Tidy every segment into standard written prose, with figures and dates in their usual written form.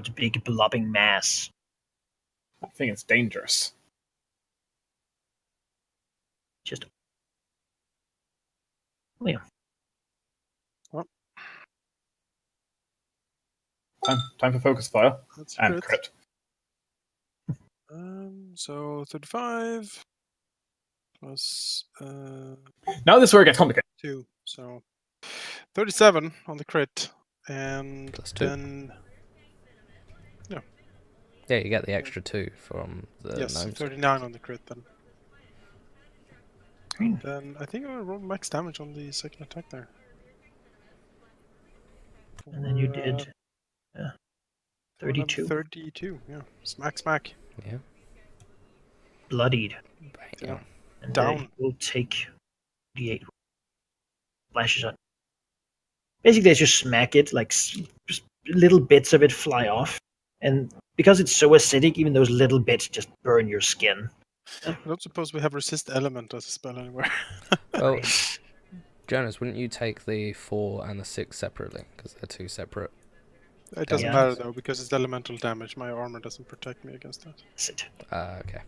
its big blobbing mass. I think it's dangerous. Just Liam. Well, Time for focus fire that's and crit. So 35 plus Now this is where it gets complicated. 2, so 37 on the crit, and Plus 2. then Yeah, you get the extra 2 from the yes, gnomes. 39 on the crit then. Green. Then I think I will roll max damage on the second attack there. And then you did 32. 32, yeah. Smack. Yeah. Bloodied. Yeah. And Down. you'll take D8 flashes on. Basically, I just smack it, like just little bits of it fly off. And because it's so acidic, even those little bits just burn your skin. I don't suppose we have resist element as a spell anywhere. Well, Jonas, wouldn't you take the 4 and the 6 separately? Because they're 2 separate. It doesn't Yeah. matter though, because it's elemental damage. My armor doesn't protect me against that. Acid. Okay.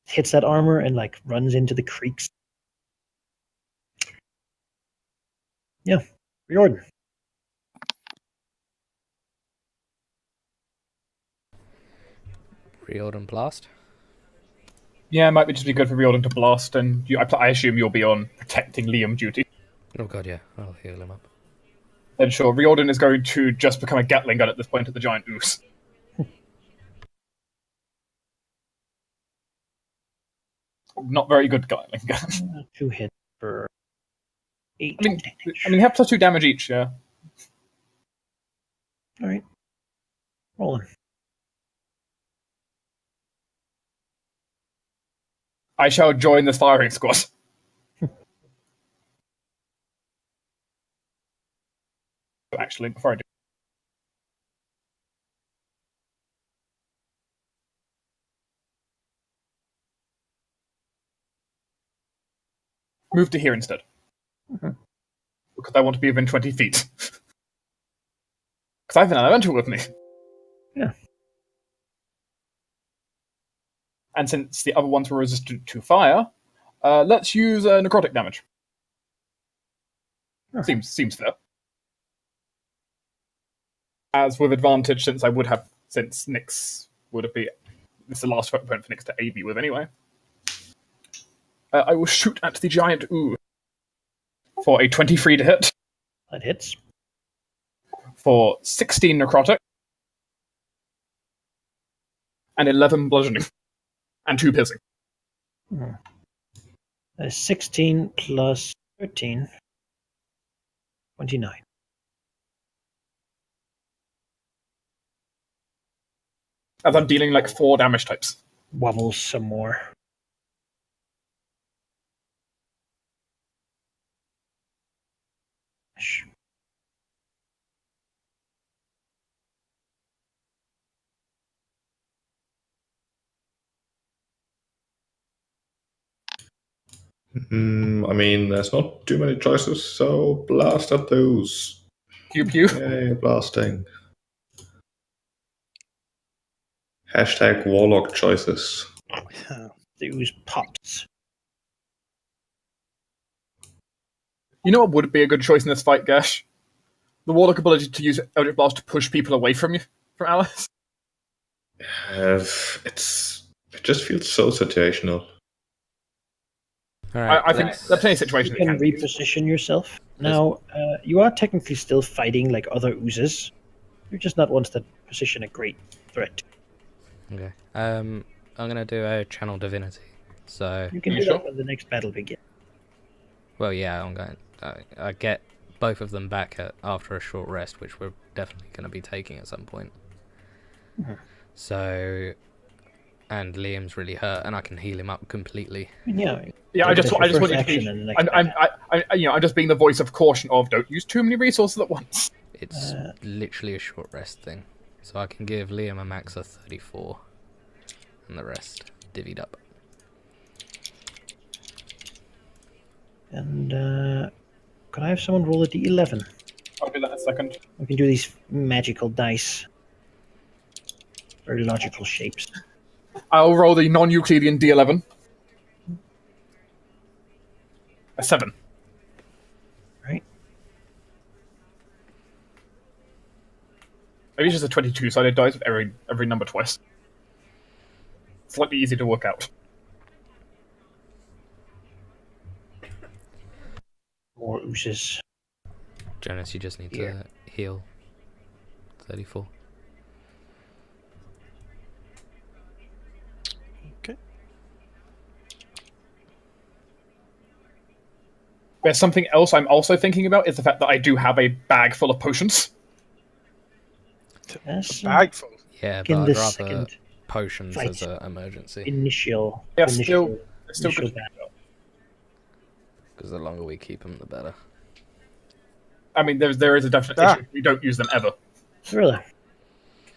Hits that armor and like runs into the creeks. Yeah, Riordan. Riordan Blast. Yeah, it might just be good for Riordan to blast, and I assume you'll be on protecting Liam duty. Oh god, yeah. I'll heal him up. Then sure, Riordan is going to just become a Gatling gun at this point at the giant ooze. Not very good Gatling gun. 2 hits for 8 I mean, damage. you have +2 damage each, yeah. Alright. Rolling. I shall join this firing squad. Actually, before I do, move to here instead. Mhm. Because I want to be within 20 feet. Because I have an elemental with me. Yeah. And since the other ones were resistant to fire, let's use necrotic damage. Oh. Seems fair. As with advantage, since Nyx would be this is the last opponent for Nyx to AB with anyway. I will shoot at the giant ooh for a 23 to hit, That hits. for 16 necrotic, and 11 bludgeoning, and 2 piercing. That is 16 plus 13. 29. As I'm dealing like 4 damage types. Wobbles some more. I mean, there's not too many choices, so blast at those. Pew pew. Yay, blasting. Hashtag warlock choices. The ooze pops. You know what would be a good choice in this fight, Gash? The warlock ability to use Eldritch Blast to push people away from you, from Alice. It just feels so situational. All right. I think there's plenty of situations You that can can be used. reposition yourself. Now, you are technically still fighting like other oozes. You're just not ones that position a great threat. Okay. I'm gonna do a channel divinity. So, You can You do sure? that when the next battle begins. well, yeah, I'm going. I get both of them back after a short rest, which we're definitely going to be taking at some point. Mhm. So, and Liam's really hurt, and I can heal him up completely. Yeah. Yeah, I just That's want your you first to action be. in the next I'm just being the voice of caution of don't use too many resources at once. It's literally a short rest thing, so I can give Liam a max of 34, and the rest divvied up. And could I have someone roll a d11? I'll do that in a second. We can do these magical dice. very logical shapes. I'll roll the non-Euclidean D11. A 7. Right. Maybe it's just a 22-sided dice with every number twice. Slightly easy to work out. More oozes. Jonas, you just need Here. to heal 34. Okay. There's something else I'm also thinking about, is the fact that I do have a bag full of potions. Yes, Bag full. Yeah, but in I'd the rather second potions fight. as an emergency. initial. Yeah, initial, still initial good. battle. Because the longer we keep them, the better. I mean, there is a definite issue. We don't use them ever. Really.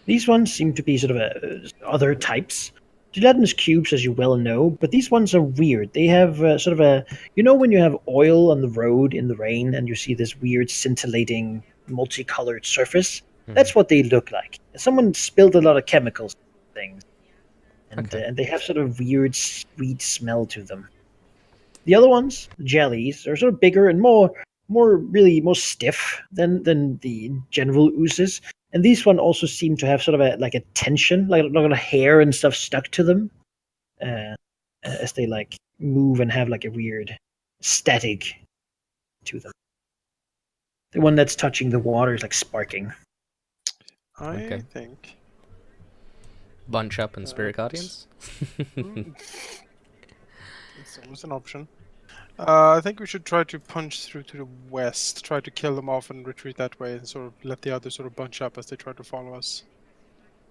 These ones seem to be sort of other types. Gelatinous cubes, as you well know, but these ones are weird. They have sort of a... You know when you have oil on the road in the rain and you see this weird scintillating multicolored surface? That's what they look like. Someone spilled a lot of chemicals on things. And, Okay. and they have sort of weird, sweet smell to them. The other ones, the jellies, are sort of bigger and more stiff than the general oozes. And these one also seem to have sort of a tension, like a lot of hair and stuff stuck to them, as they like move and have like a weird static to them. The one that's touching the water is like sparking. I Okay. think. Bunch up and Spirit Right. Guardians? It's always an option. I think we should try to punch through to the west, try to kill them off and retreat that way, and sort of let the others sort of bunch up as they try to follow us.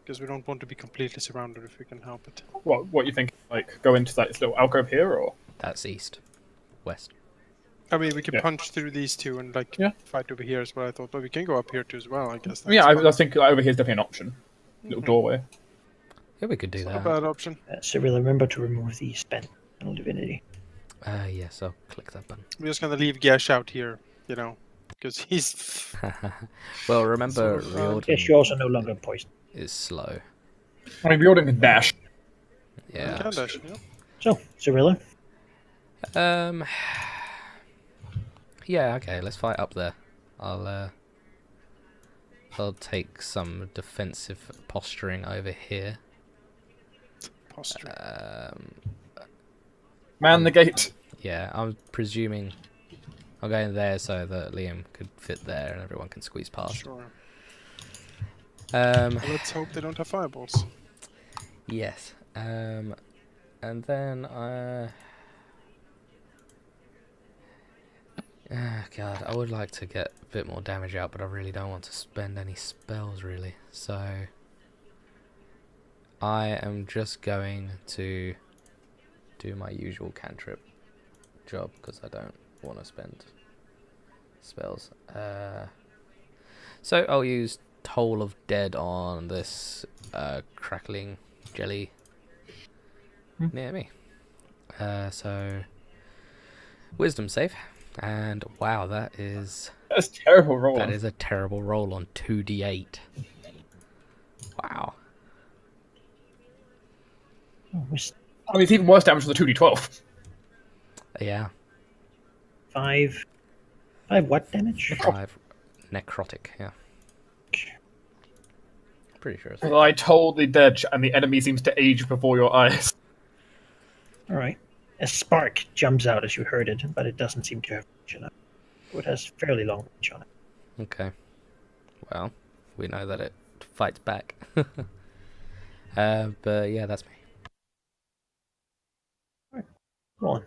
Because we don't want to be completely surrounded if we can help it. What you think? Like, go into that little alcove here, or? That's east. West. I mean, we can Yeah. punch through these two and like Yeah. fight over here is what I thought, but we can go up here too as well, I guess. Yeah, that's fine. I think over here is definitely an option. Little doorway. Yeah, we could do It's not a that. bad option. So remember to remove the spell divinity. Yes, I'll click that button. We're just gonna leave Gash out here, you know, because he's. Well, remember, So, Riordan Yes, you're also no longer poisoned. is slow. I mean, Riordan can dash. Yeah. Can dash, yeah. So, Cyrilla, Yeah, okay, let's fight up there. I'll take some defensive posturing over here. Posture. Man the gate. Yeah, I'm presuming I'll go in there so that Liam could fit there and everyone can squeeze past. Sure. Well, let's hope they don't have fireballs. Yes. And then God, I would like to get a bit more damage out, but I really don't want to spend any spells, really. So I am just going to do my usual cantrip job because I don't want to spend spells. So I'll use Toll of Dead on this crackling jelly near me. So Wisdom save. And wow, that is That's a terrible roll. that is a terrible roll on 2d8. Wow. oh, I mean, it's even worse damage for the 2d12. Yeah. 5 what damage? 5 necrotic, yeah. Pretty sure it's I told the dead, and the enemy seems to age before your eyes. All right. A spark jumps out as you heard it, but it doesn't seem to have reach enough. It has fairly long reach on it. okay. Well, we know that it fights back. But yeah, that's me. Go on.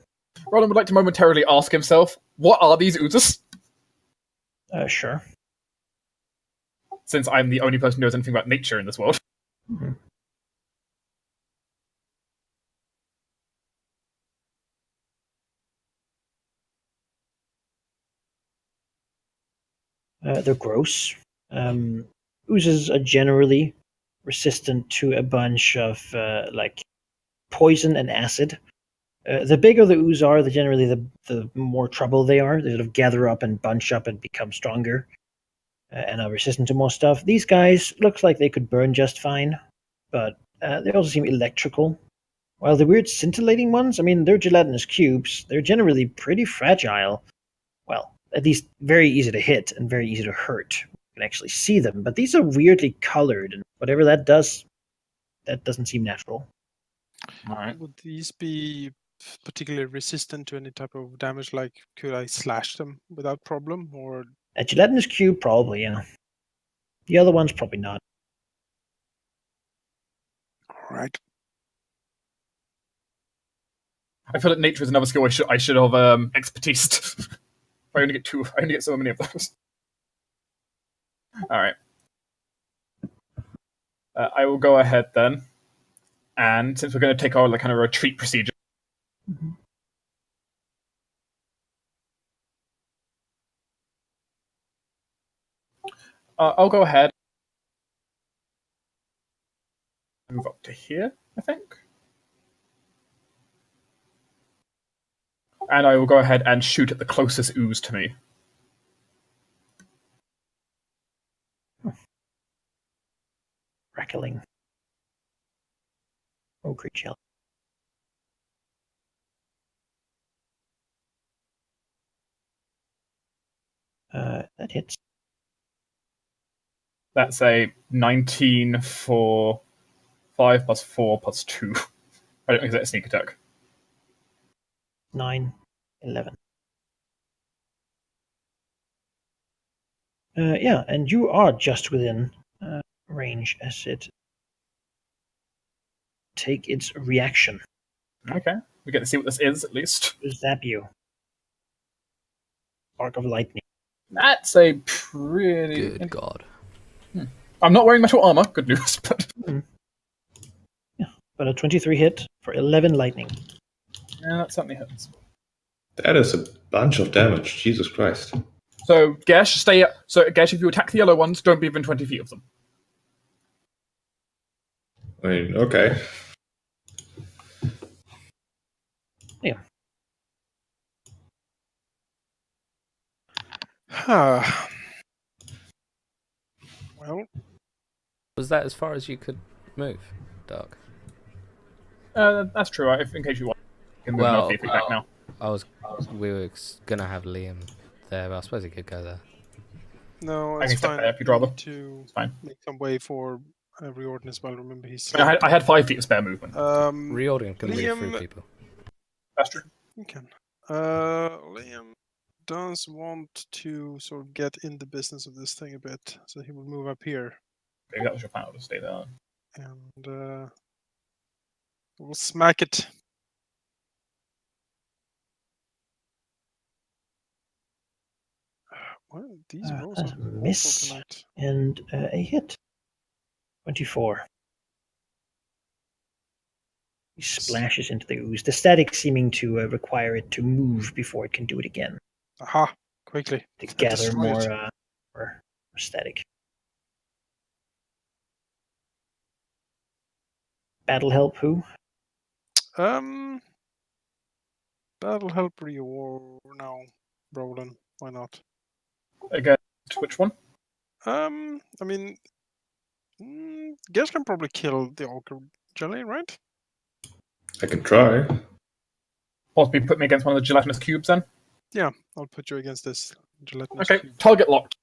Roland would like to momentarily ask himself, what are these oozes? Sure. Since I'm the only person who knows anything about nature in this world. Mhm. They're gross. Oozes are generally resistant to a bunch of like poison and acid. The bigger the ooze are, the more trouble they are. They sort of gather up and bunch up and become stronger, and are resistant to more stuff. These guys looks like they could burn just fine, but they also seem electrical. While the weird scintillating ones, I mean, they're gelatinous cubes. They're generally pretty fragile. Well, at least very easy to hit and very easy to hurt. You can actually see them, but these are weirdly colored, and whatever that does, that doesn't seem natural. All right. Would these be particularly resistant to any type of damage? Like, could I slash them without problem? Or A gelatinous cube, probably, yeah. The other ones, probably not. all right. I feel like nature is another skill I should have expertised. I only get two. I only get so many of those. All right. I will go ahead then, and since we're going to take our kind of retreat procedure, I'll go ahead and move up to here, I think. And I will go ahead and shoot at the closest ooze to me. Crackling. Oh, creature. That hits. That's a 19 for 5 plus 4 plus 2. I don't think that's a sneak attack. 9, 11. Yeah, and you are just within range as it take its reaction Okay. We get to see what this is, at least. to zap you. Spark of lightning. That's a pretty... Good God. I'm not wearing metal armor, good news, but... Yeah, but a 23 hit for 11 lightning. Yeah, that certainly hits. That is a bunch of damage. Jesus Christ. So, Gesh, stay... So, Gesh, if you attack the yellow ones, don't be within 20 feet of them. I mean, okay. Yeah. Well, Was that as far as you could move, Dark? That's true, in case you want. You can move Well, another feet back now. We were gonna have Liam there, but I suppose he could go there. no, I it's can step fine. there if you'd rather. We need to It's fine. make some way for Riordan as well. Remember, he's... I had 5 feet of spare movement. Riordan can move through Liam... people. That's true. You can. Liam does want to sort of get in the business of this thing a bit, so he will move up here, Maybe that was your plan, to stay there. and we'll smack it. Well, these rolls That's are a awful miss. tonight. And a hit. 24. He splashes into the ooze, the static seeming to require it to move before it can do it again, Aha! Quickly. to Let's gather destroy it. more static. Battle help who? That'll help Rior now, Roland. Why not? Again, which one? I mean, Guess can probably kill the Ogre Jelly, right? I can try. Possibly put me against one of the gelatinous cubes then? Yeah, I'll put you against this gelatinous Okay, cube. target locked.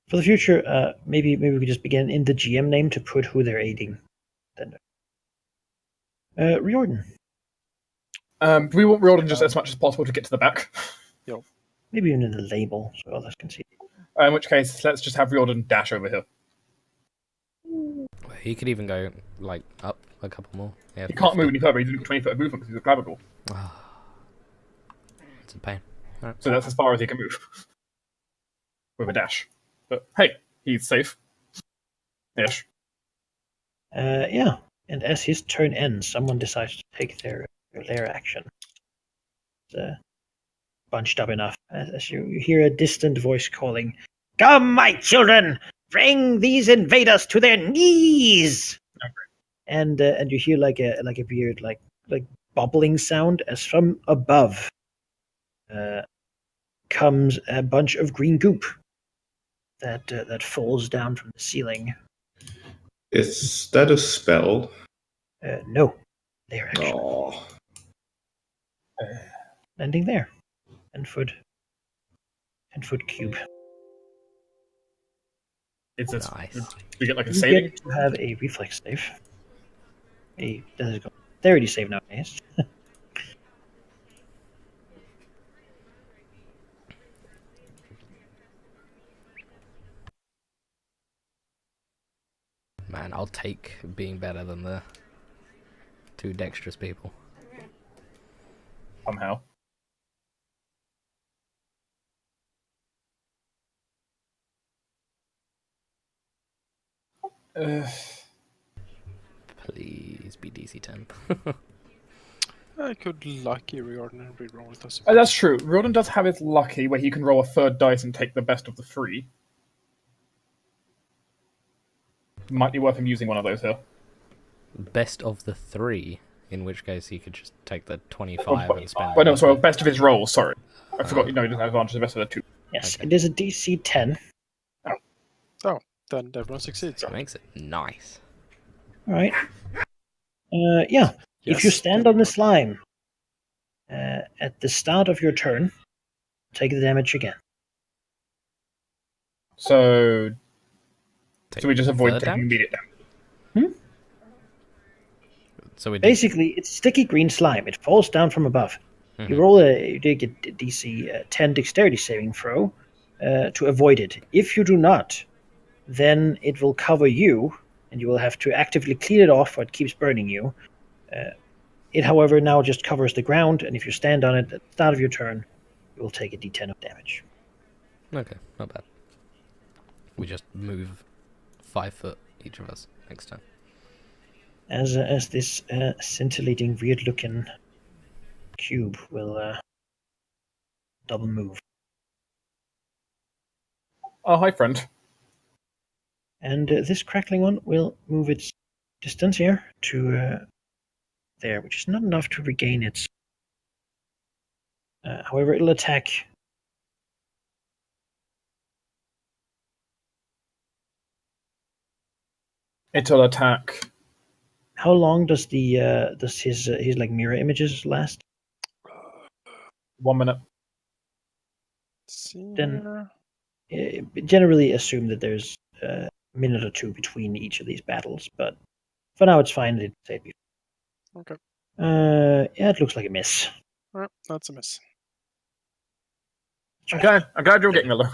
For the future, maybe we could just begin in the GM name to put who they're aiding. Then, Riordan. We want Riordan just as much as possible to get to the back. Maybe even in the label, so others can see. In which case, let's just have Riordan dash over here. He could even go like up a couple more. Yeah, He can't move any further, he's doing 20 foot of movement because he's a clavicle. It's a pain. Right. So that's as far as he can move. With a dash. But hey, he's safe. Ish. Yeah, and as his turn ends, someone decides to take their action. It's bunched up enough as you hear a distant voice calling, "Come, my children, bring these invaders to their knees!" Okay. And you hear like a weird like bubbling sound as from above comes a bunch of green goop. that falls down from the ceiling. Is that a spell? No, there actually Oh. landing there. 10-foot cube. It's Nice. we get like a You saving. get to have a reflex save. A dexterity save nowadays. Man, I'll take being better than the two dexterous people. Somehow. Please be DC 10. I could lucky Riordan and reroll it. I suppose. That's true. Riordan does have his lucky where he can roll a third dice and take the best of the three. Might be worth him using one of those here. Best of the three, in which case he could just take the 25 and spend. Well, no, sorry, best of his rolls, sorry. I forgot, no, he doesn't have advantage of the best of the two. Yes, Okay. it is a DC 10. Oh, then everyone succeeds. That makes it nice. All right. Yeah. If you Yes, stand on the slime at the start of your turn, take the damage again. So Take we just avoid third taking damage? immediate damage. So we Basically, it's sticky green slime. It falls down from above. Mhm. You did get a DC 10 dexterity saving throw to avoid it. If you do not, then it will cover you, and you will have to actively clean it off, or it keeps burning you. It, however, now just covers the ground, and if you stand on it at the start of your turn, you will take a d10 of damage. Okay, not bad. We just move 5 foot each of us next time. As this scintillating, weird-looking cube will double move. Oh, hi, friend. And this crackling one will move its distance here to there, which is not enough to regain its. However, it'll attack. It'll attack. How long does his like mirror images last? 1 minute. See Then- here. Generally assume that there's a minute or two between each of these battles, but for now it's fine. It say before. Okay. Yeah, it looks like a miss. Alright, that's a miss. Okay, I'm glad you're getting a low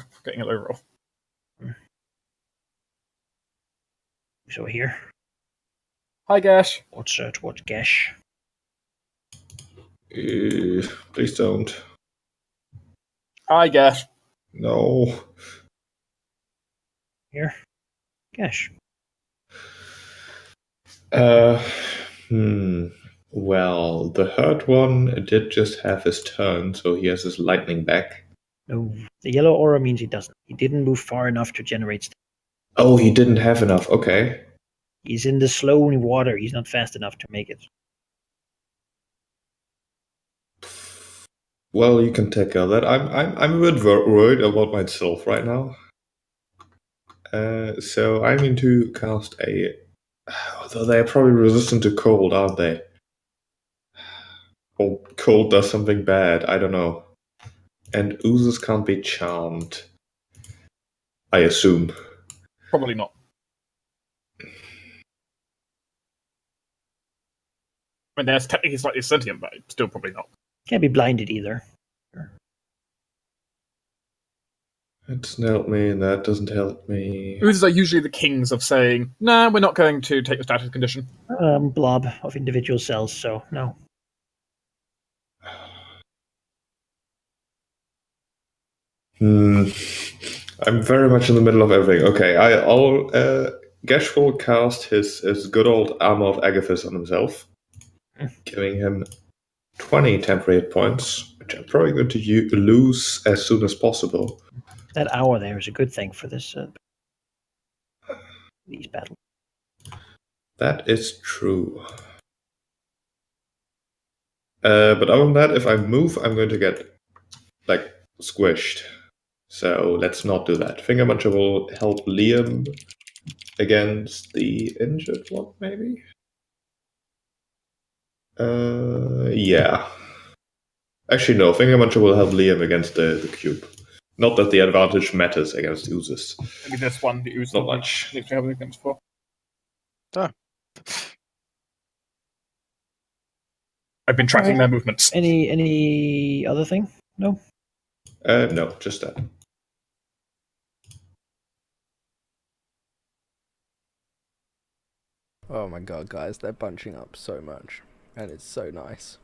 roll. So here, Hi, Gash. towards Gash. Please don't. Hi, Gash. No. Here, Gash. Well, the hurt one did just have his turn, so he has his lightning back. No, the yellow aura means he doesn't. He didn't move far enough to generate. Oh, he didn't have enough. Okay. He's in the slow water. He's not fast enough to make it. Well, you can take care of that. I'm a bit worried about myself right now. So I'm going to cast a. Although they're probably resistant to cold, aren't they? Or cold does something bad. I don't know. And oozes can't be charmed. I assume. Probably not. I mean, there's technically slightly sentient, but still probably not. Can't be blinded either. That doesn't help me, and that doesn't help me. Oozes are usually the kings of saying, nah, we're not going to take the status condition. Blob of individual cells. So no. I'm very much in the middle of everything. Okay, I'll Gesh will cast his good old Armor of Agathis on himself, giving him 20 temporary hit points, which I'm probably going to lose as soon as possible. That hour there is a good thing for this these battles. That is true. But other than that, if I move, I'm going to get, like, squished. So let's not do that. Finger Muncher will help Liam against the injured one, maybe? Yeah. Actually, no. Finger Muncher will help Liam against the cube. Not that the advantage matters against oozes. Maybe this one, the ooze. Not much. Needs to have against for. Ah. I've been tracking Alright. their movements. Any other thing? No. No, just that. Oh my god, guys, they're bunching up so much. And it's so nice.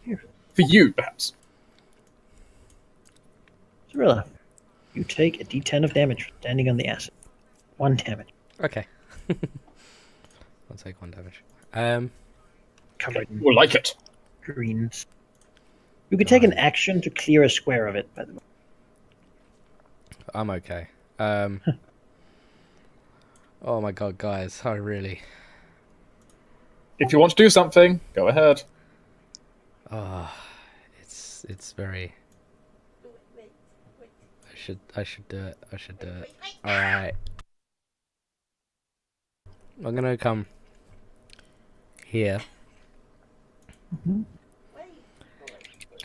For you, perhaps. Cirilla, you take a d10 of damage for standing on the acid. 1 damage. Okay. I'll take 1 damage. Covered in We'll like it. greens. You could take an action to clear a square of it, by the way. I'm okay. Oh my god, guys, I really... If you want to do something, go ahead. Oh, it's very... I should do it. I should do it. Alright. I'm gonna come here.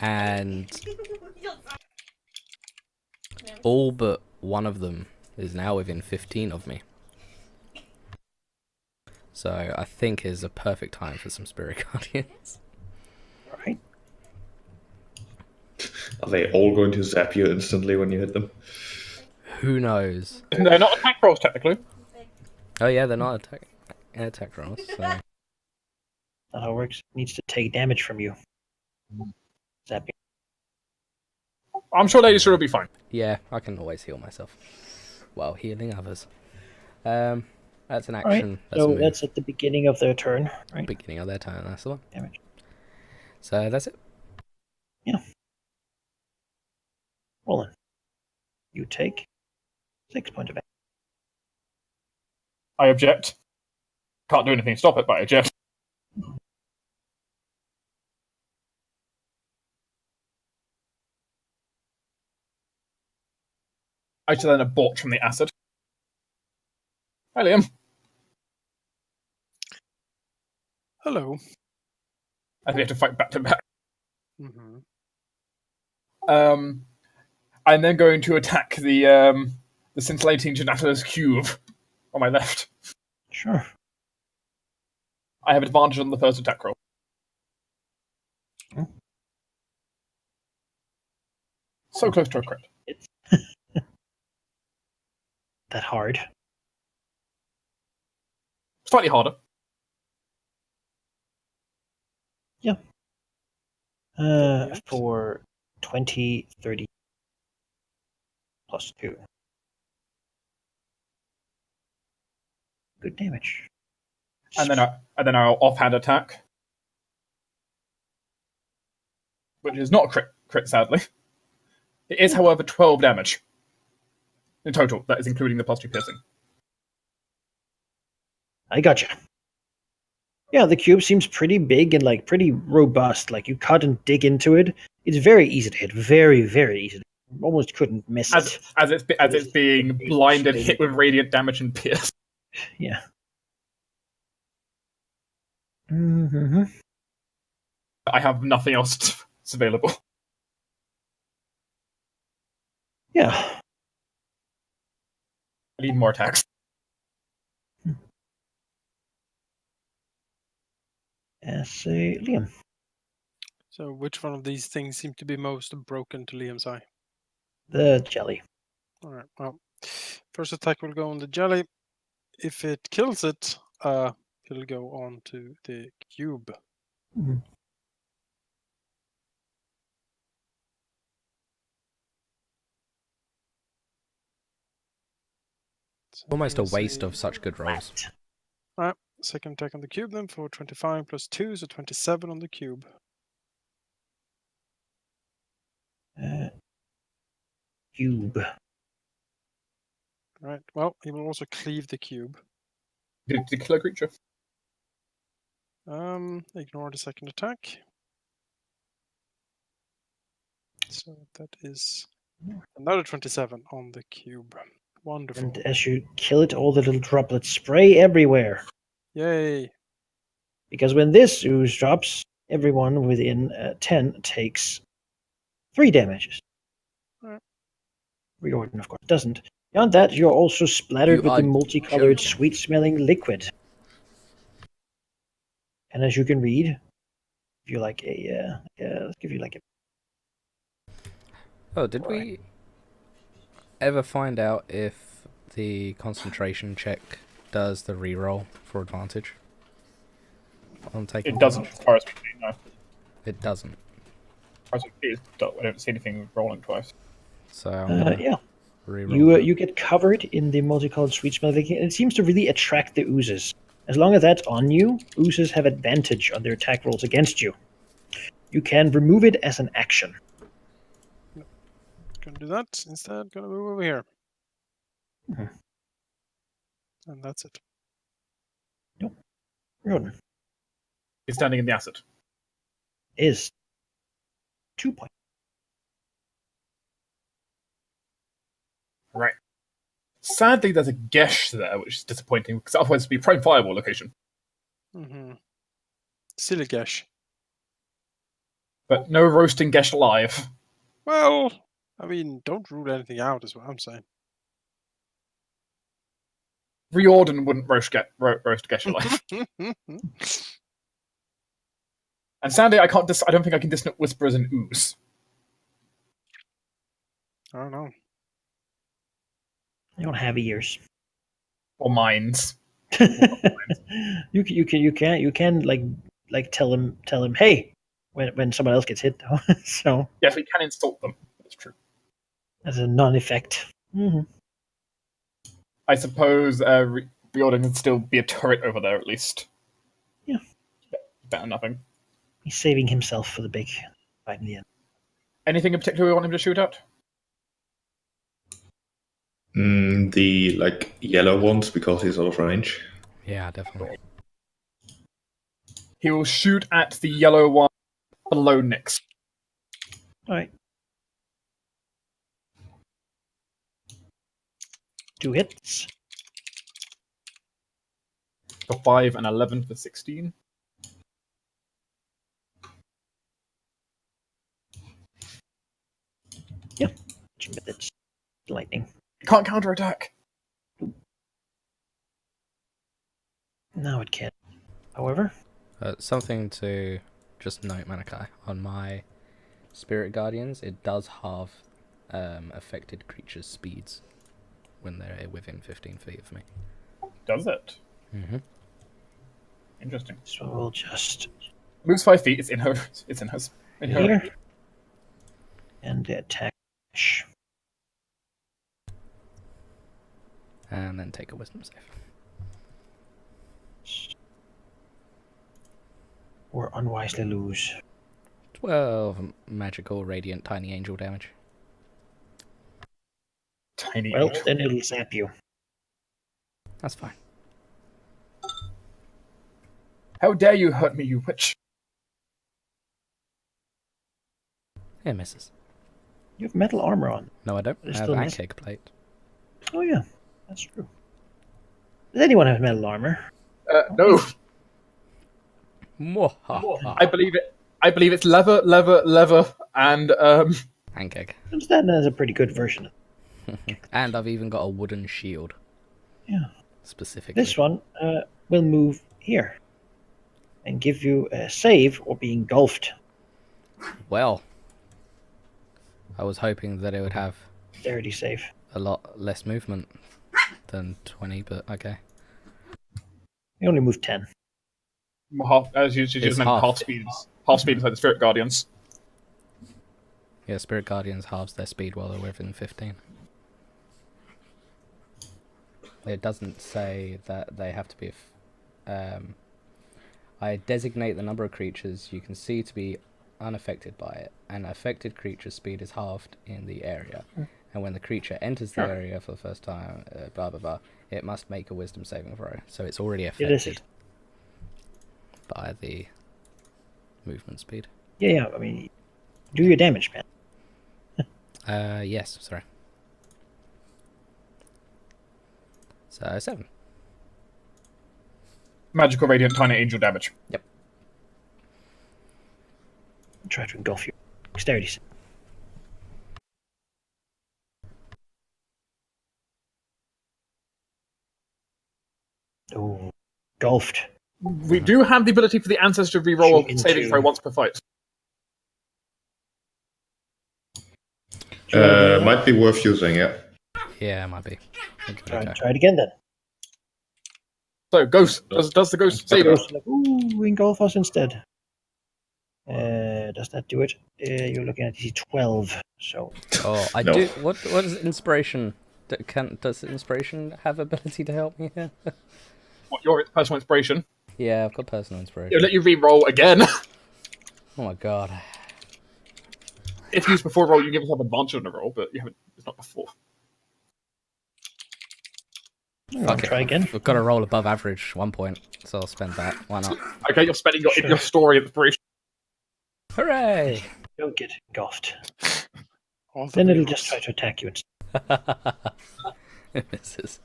And all but one of them is now within 15 of me. So I think is a perfect time for some Spirit Guardians. Alright. Are they all going to zap you instantly when you hit them? Who knows? They're not attack rolls, technically. Oh yeah, they're not attack rolls. So. That's how it works. It needs to take damage from you. Zapping. I'm sure Lady Sura will be fine. Yeah, I can always heal myself while healing others. That's an action. Right. That's a So move. that's at the beginning of their turn, right? Beginning of their turn. That's the one. Damage. So that's it. Roland. You take 6 points of damage. I object. Can't do anything to stop it, but I object. I shall then abort from the acid. Hi, Liam. Hello. And we have to fight back to back. Mm-hmm. I'm then going to attack the scintillating Janata's cube on my left. Sure. I have advantage on the first attack roll. Hmm. So close to a crit. It's that hard. Slightly harder. Yeah. Yes. For 20, 30 plus 2. Good damage. And then I'll offhand attack. Which is not a crit, sadly. It is, however, 12 damage. In total, that is including the plus 2 piercing. I gotcha. Yeah, the cube seems pretty big and like pretty robust. Like you cut and dig into it. It's very easy to hit. Very, very easy. Almost couldn't miss it. As it's being blinded, hit with radiant damage and pierced. Yeah. Mm-hmm. I have nothing else available. Yeah. I need more attacks. Say Liam. So which one of these things seem to be most broken to Liam's eye? The jelly. Alright, well. First attack will go on the jelly. If it kills it, it'll go on to the cube. Mhm. So Almost a let's waste see. of such good rolls. Alright, second attack on the cube then for 25 plus 2, so 27 on the cube. Cube. Right, well, he will also cleave the cube. Did it kill a creature? Ignore the second attack. So that is Another 27 on the cube. Wonderful. And as you kill it, all the little droplets spray everywhere. Yay. Because when this ooze drops, everyone within 10 takes 3 damages. Alright. Riordan, of course, doesn't. Beyond that, you're also splattered You with the are multicolored, joking. sweet-smelling liquid. And as you can read, if you like let's give you like a. Oh, did we ever find out if the concentration check does the reroll for advantage? On taking It doesn't, damage? as far as we know. It doesn't. As far as we I don't see anything rolling twice. So I'm gonna Yeah, reroll. that. you get covered in the multicolored, sweet-smelling liquid, and it seems to really attract the oozes. As long as that's on you, oozes have advantage on their attack rolls against you. You can remove it as an action. Gonna do that. Instead, gonna move over here. Mhm. And that's it. Riordan He's standing in the acid. is 2 points. Right. Sadly, there's a Gesh there, which is disappointing, because otherwise it'd be a prime fireball location. Mm-hmm. Silly Gesh. But no roasting Gesh alive. Well, I mean, don't rule anything out, is what I'm saying. Riordan wouldn't roast Gesh alive. And sadly, I don't think I can dissonant whisper as an ooze. I don't know. You don't have ears. Or minds. you can like tell him hey when someone else gets hit though. So Yes, we can insult them. That's true. as a non-effect. Mm-hmm. I suppose Riordan can still be a turret over there, at least. Yeah. Better than nothing. He's saving himself for the big fight in the end. Anything in particular we want him to shoot at? The like yellow ones because he's out of range. Yeah, definitely. He will shoot at the yellow one below Nyx. All right. 2 hits. For 5 and 11 for 16. But it's lightning. Can't counterattack. No, it can't. However, Something to just note, Manakai, on my Spirit Guardians, it does halve affected creatures' speeds when they're within 15 feet of me. Does it? Mm-hmm. Interesting. so we'll just Moves 5 feet. It's in her. It's in her. In her. here and attack. And then take a wisdom save. Or unwisely lose. 12 magical, radiant, tiny angel damage. Tiny. Well, angel. then it'll zap you. That's fine. How dare you hurt me, you witch! It misses. You have metal armor on. No, I don't. It's I have still an missing. ankeg plate. Oh yeah, that's true. Does anyone have metal armor? No, Mwahaha. I believe it. I believe it's leather, and Ankeg. That is a pretty good version. And I've even got a wooden shield. Yeah. Specifically. This one will move here and give you a save or be engulfed. Well, I was hoping that it would have Dexterity save. a lot less movement than 20, but okay. You only move 10. as you just It's meant half. half speed. Half speed is like the Spirit Guardians. Yeah, Spirit Guardians halves their speed while they're within 15. It doesn't say that they have to be... I designate the number of creatures you can see to be unaffected by it. An affected creature's speed is halved in the area. And when the creature enters the area for the first time, blah blah blah, it must make a wisdom saving throw. So it's already affected by the movement speed. Yeah, I mean, do your damage, man. Yes, sorry. So 7. Magical radiant tiny angel damage. Try to engulf you. Dexterity. Oh, engulfed. We do have the ability for the ancestor to reroll Shoot a saving into- throw once per fight. Might be worth using, yeah. Yeah, it might be. I'll give it a go. Try it again then. So, Ghost. Does the Ghost save us? Like, ooh, engulf us instead. Does that do it? You're looking at DC 12. So Oh, I No. do. What is inspiration? Does inspiration have ability to help me here? What, your personal inspiration? Yeah, I've got personal inspiration. It'll let you re-roll again. Oh my god. If used before roll, you give yourself advantage on a roll, but you haven't. It's not before. Fuck it. try again. We've got to roll above average 1 point, so I'll spend that. Why not? Okay, you're spending your, Sure. your story inspiration. Hooray! Don't get engulfed. All the Then it'll rerolls. just try to attack you instead. It misses.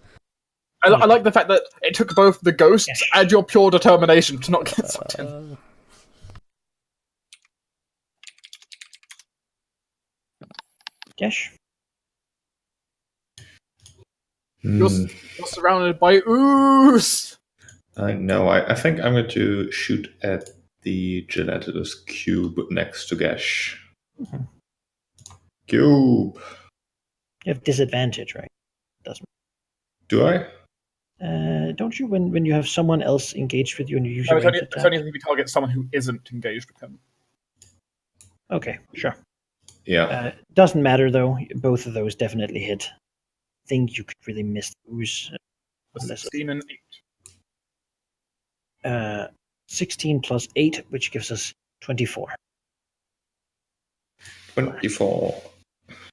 I like the fact that it took both the ghosts and your pure determination to not get sucked in. Gesh. You're surrounded by ooze. I know. I think I'm going to shoot at the gelatinous cube next to Gash. Mhm. Cube. You have disadvantage, right? Doesn't. Do I? Don't you when you have someone else engaged with you and you use No, your it's ranged only attack? if you target someone who isn't engaged with him. Okay, sure. Yeah. Doesn't matter though. Both of those definitely hit. Think you could really miss the ooze. Unless- 16 and 8. 16 plus 8, which gives us 24. 24.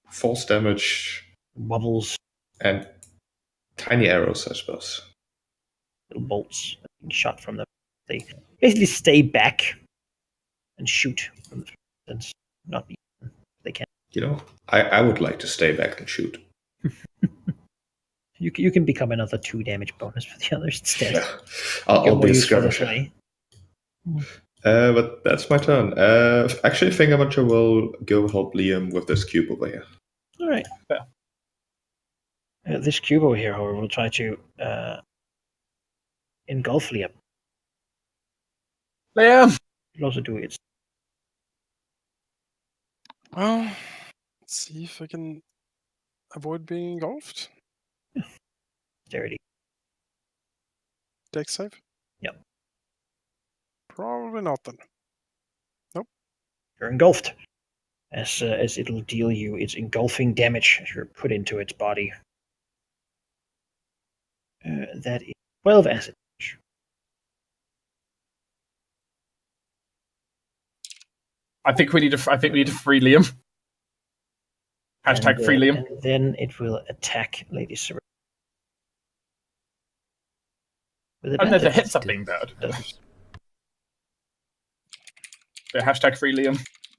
Force damage Wobbles, and tiny arrows, I suppose. little bolts being shot from them. They basically stay back and shoot from the distance. Not be they can. You know, I would like to stay back and shoot. You can become another 2 damage bonus for the others instead. Yeah. I'll You're be more a useful this skirmisher. way. But that's my turn. Actually, I think I'm going to will go help Liam with this cube over here. All right. Yeah. This cube over here, however, will try to engulf Liam. Liam! It'll also do its Well, let's see if I can avoid being engulfed. dexterity. Dex save? Yep. Probably not then. You're engulfed. As it'll deal you its engulfing damage as you're put into its body. That is 12 acid damage. I think we need to free Liam. Hashtag free Liam. And then it will attack Lady Serena. With And there's a advantage. hit something bad. Does- Yeah, hashtag free Liam.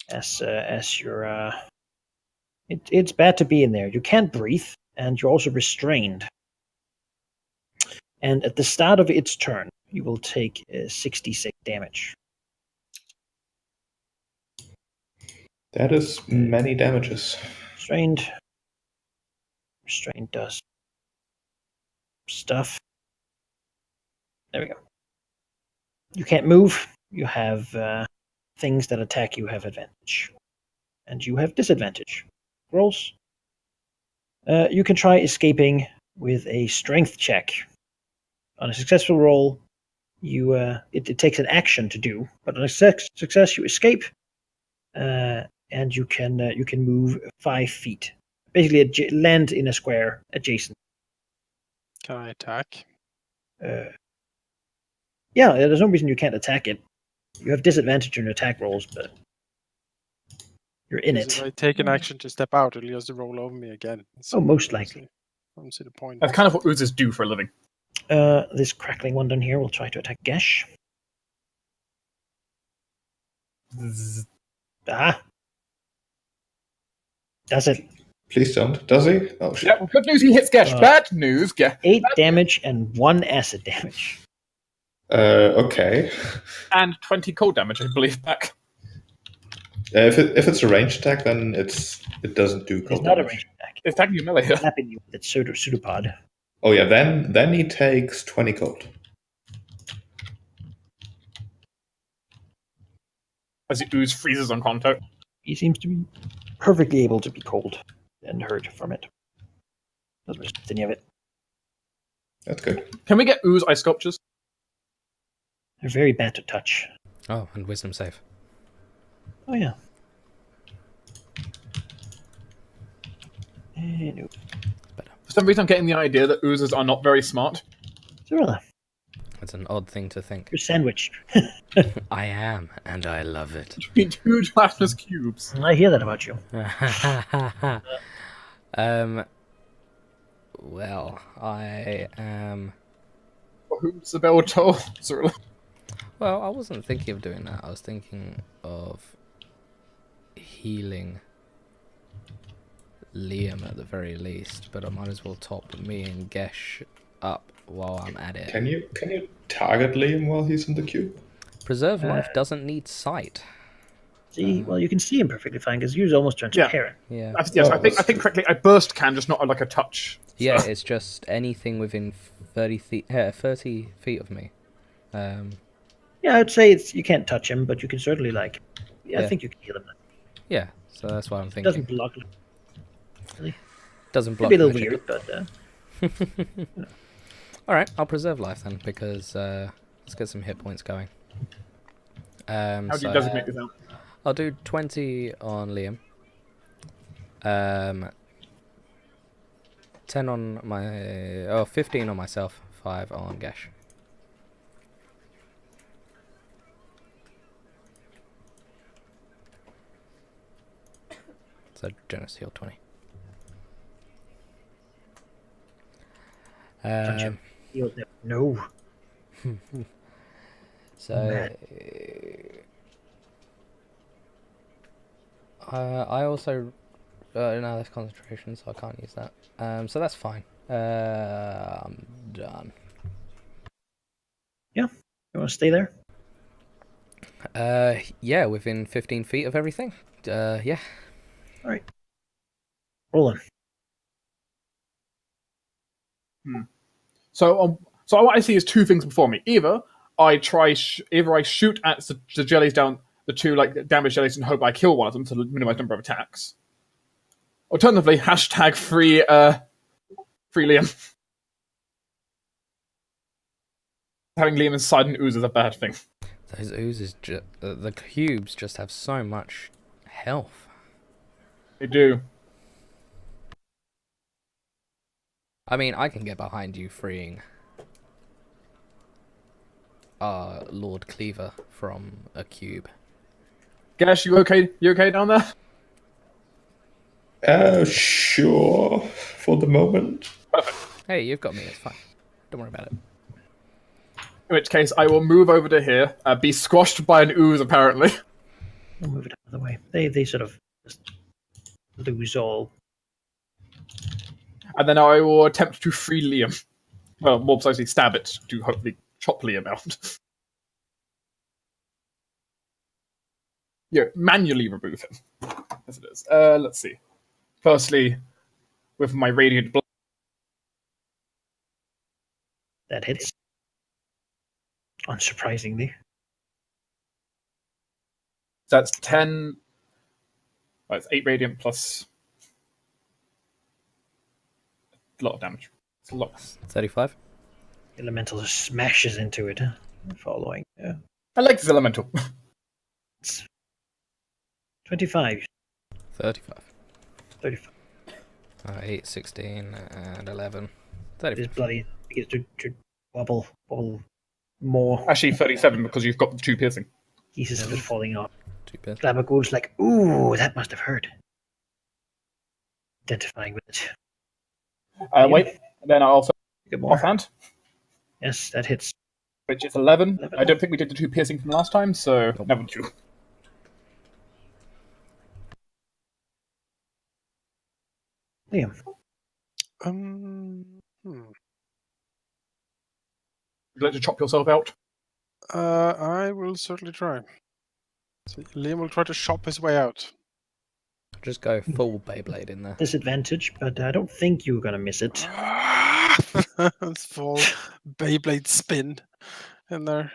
as you're it's bad to be in there. You can't breathe, and you're also restrained. And at the start of its turn, you will take 66 damage. That is many damages. Restrained does stuff. There we go. You can't move. You have things that attack you have advantage, and you have disadvantage. Rolls. You can try escaping with a strength check. On a successful roll, you it takes an action to do, but on a success you escape, and you can move 5 feet. Basically, land in a square adjacent. Can I attack? Yeah, there's no reason you can't attack it. You have disadvantage on your attack rolls, but you're in Because it. if I take an action to step out, it'll just roll over me again. Oh, most likely. I don't see the point. That's kind of what oozes do for a living. This crackling one down here will try to attack Gesh. Ah! Does it? Please don't. Does he? Oh shit. Yeah, good news, he hits Gesh. Bad news, Gesh. 8 damage and 1 acid damage. Okay. And 20 cold damage, I believe, back. If it's a ranged attack, then it doesn't do It's cold not a damage. ranged attack. It's attacking you melee here. Slapping you with its pseudopod. Oh yeah, then he takes 20 cold. As the ooze freezes on contact. He seems to be perfectly able to be cold and hurt from it. Doesn't resist any of it. That's good. Can we get ooze ice sculptures? They're very bad to touch. Oh, and wisdom save. Oh yeah. No. For some reason, I'm getting the idea that oozes are not very smart. Zorilla, That's an odd thing to think. you're sandwiched. I am, and I love it. Between two gelatinous cubes. I hear that about you. Well, I am. Who's the bell toll? Sorry. Well, I wasn't thinking of doing that. I was thinking of healing Liam at the very least, but I might as well top me and Gesh up while I'm at it. Can you target Liam while he's in the cube? Preserve life doesn't need sight. See, well, you can see him perfectly fine because he was almost transparent. Yeah. Yes, I think correctly. I burst can, just not like a touch. Yeah, So- it's just anything within 30 feet of me. Yeah, I'd say you can't touch him, but you can certainly I Yeah. think you can heal him. Yeah, so that's what I'm It thinking. doesn't block. Really, Doesn't block. maybe a little magic. weird, but All right, I'll preserve life then because let's get some hit points going. How do you So designate this out? I'll do 20 on Liam. 10 on my 15 on myself, 5 on Gesh. So generous heal 20. Punch him. Heal them. No. So Man. I also no, that's concentration, so I can't use that. So that's fine. I'm done. You want to stay there? Yeah, within 15 feet of everything. Yeah. All right. Rolling. So what I see is two things before me. Either I shoot at the jellies down, the two damaged jellies, and hope I kill one of them to minimize number of attacks. Alternatively, hashtag free Liam. Having Liam inside an ooze is a bad thing. Those oozes, the cubes just have so much health. They do. I mean, I can get behind you freeing Lord Cleaver from a cube. Gash, you okay? You okay down there? Sure. For the moment. Hey, you've got me, it's fine. Don't worry about it. In which case, I will move over to here, be squashed by an ooze, apparently. We'll move it out of the way. They sort of just lose all. And then I will attempt to free Liam. Well, more precisely, stab it to hopefully chop Liam out. Yeah, manually remove him. As it is. Let's see. Firstly, with my radiant blood. That hits. Unsurprisingly. So that's 10. Well, it's 8 radiant plus. A lot of damage. It's a lot. 35? Elemental just smashes into it, following. I like this elemental. 25. 35. 35. 8, 16, and 11. This 35. bloody begins to wobble more. Actually, 37 because you've got the 2 piercing. Pieces of it falling off. 2 bits. Glabagul's like, ooh, that must have hurt. Identifying with it. Wait. Then I also Get more. offhand, Yes, that hits. which is 11. 11. I don't think we did the 2 piercing from last time, so never do. Liam. Would you like to chop yourself out? I will certainly try. So Liam will try to shop his way out. Just go full Beyblade in there. Disadvantage, but I don't think you're gonna miss it. It's full Beyblade spin in there.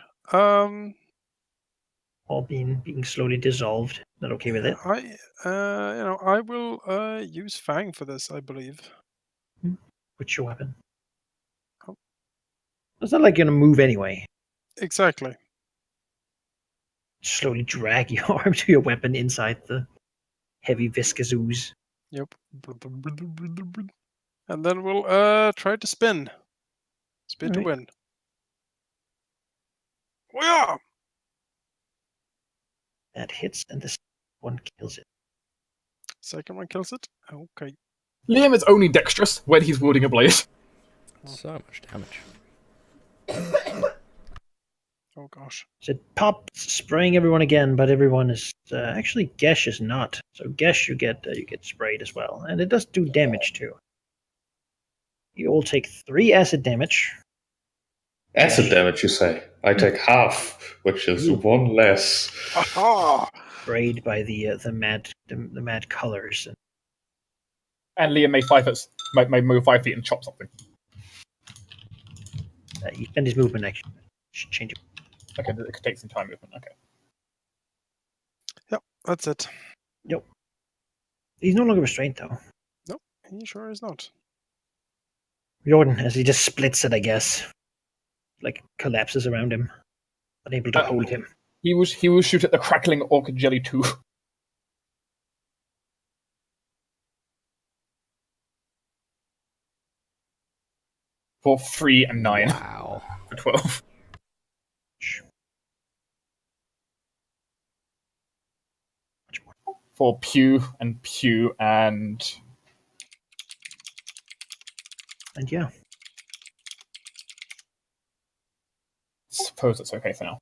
All being slowly dissolved. Not okay with it. I will use Fang for this, I believe. What's your weapon? Oh. It's not like you're gonna move anyway. Exactly. Slowly drag your arm to your weapon inside the heavy viscous ooze. Yep. And then we'll try to spin. Spin to Alright. win. Yeah! That hits, and this one kills it. Second one kills it. Okay. Liam is only dexterous when he's wielding a blade. So much damage. Oh gosh. So it pops, spraying everyone again, but everyone is actually Gesh is not. So Gesh, you get sprayed as well, and it does do damage too. You all take 3 acid damage. Acid damage, you say? I take half, which is 1 less. Aha! Sprayed by the mad colors. And Liam may move 5 feet and chop something. He spent his movement action. Should change it. Okay, it could take some time movement. Okay. Yep, that's it. Yep. He's no longer restrained though. Nope, he sure is not. Jordan, as he just splits it, I guess, like collapses around him, unable to hold him. He will shoot at the crackling orchid jelly too. For 3 and 9. Wow. For 12. For Pew and And yeah, suppose it's okay for now.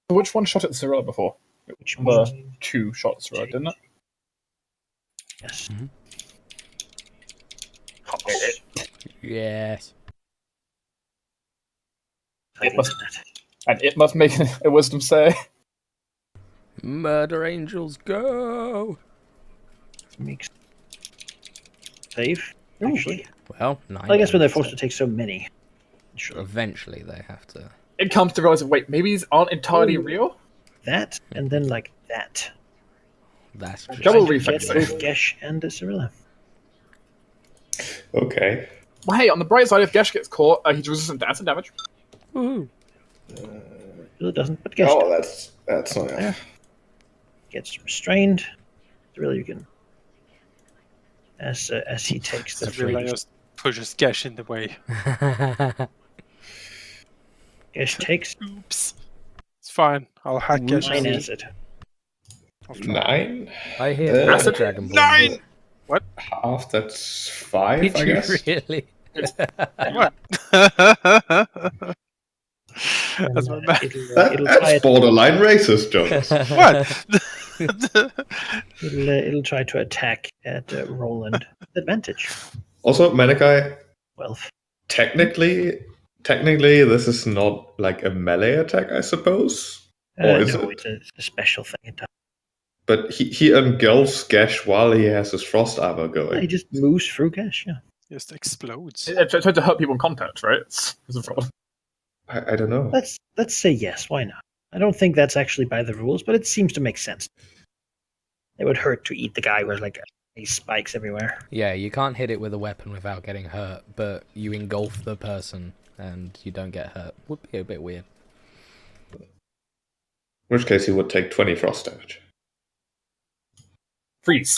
Which one shot at Cyrilla before? which Number one? 2 shot at Cyrilla, didn't it? Yes. Mhm. Hops. Yes. I think that. And it must make a wisdom say. Murder angels, go! Makes save. Actually, Well, 9. I guess when they're forced damage, to take so many, so sure. eventually they have to. It comes to realize, wait, maybe these aren't entirely real? That and then like that. That's just Double Trying to reflex get save. both Gesh and Cyrilla. Okay. Well, hey, on the bright side, if Gesh gets caught, he's resistant to acid damage. Woohoo. Cyrilla doesn't, but Gesh Oh, that's not. there. Gets restrained. Cyrilla, you can. As he takes the Cyrilla free. just pushes Gesh in the way. Gesh takes Oops. It's fine. I'll hack Gesh. 9 out. acid. I'll try. 9? I hear Acid? Dragon Ball. 9! Half, that's 5, I Did you guess. really? What? That's my bad. It'll try That's it. borderline racist, Jonas. What? It'll try to attack at Roland. Advantage. Also, Manikai, 12. technically, this is not like a melee attack, I suppose. Or is No, it? it's a special thing. It does. But he engulfs Gesh while he has his frost armor He going. just moves through Gesh, yeah. Just explodes. It tried to hurt people in contact, right? It's a fraud. I don't know. Let's say yes. Why not? I don't think that's actually by the rules, but it seems to make sense. It would hurt to eat the guy who has like these spikes everywhere. Yeah, you can't hit it with a weapon without getting hurt, but you engulf the person and you don't get hurt. Would be a bit weird. In which case, he would take 20 frost damage. Freeze.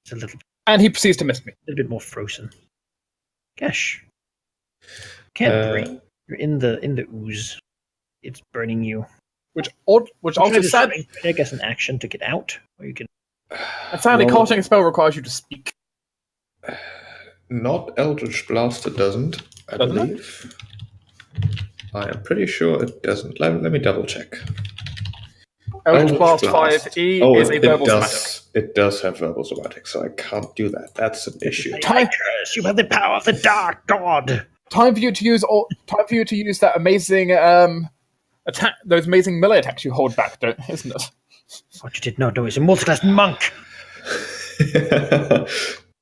It's a little And he proceeds to miss me. bit more frozen. Gesh. Can't breathe. You're in the ooze. It's burning you. Which also Try to sad. swing, I guess an action to get out, or you can. And sadly, Well- casting a spell requires you to speak. Not Eldritch Blast, it doesn't, I Doesn't it? believe. I am pretty sure it doesn't. Let me double check. Eldritch Blast 5e Oh, is a verbal somatic. it does have verbal somatic, so I can't do that. That's an issue. I curse you have the power of the dark god. Time for you to use that amazing attack, those amazing melee attacks you hold back, isn't it? What you did not know is a multiclass monk.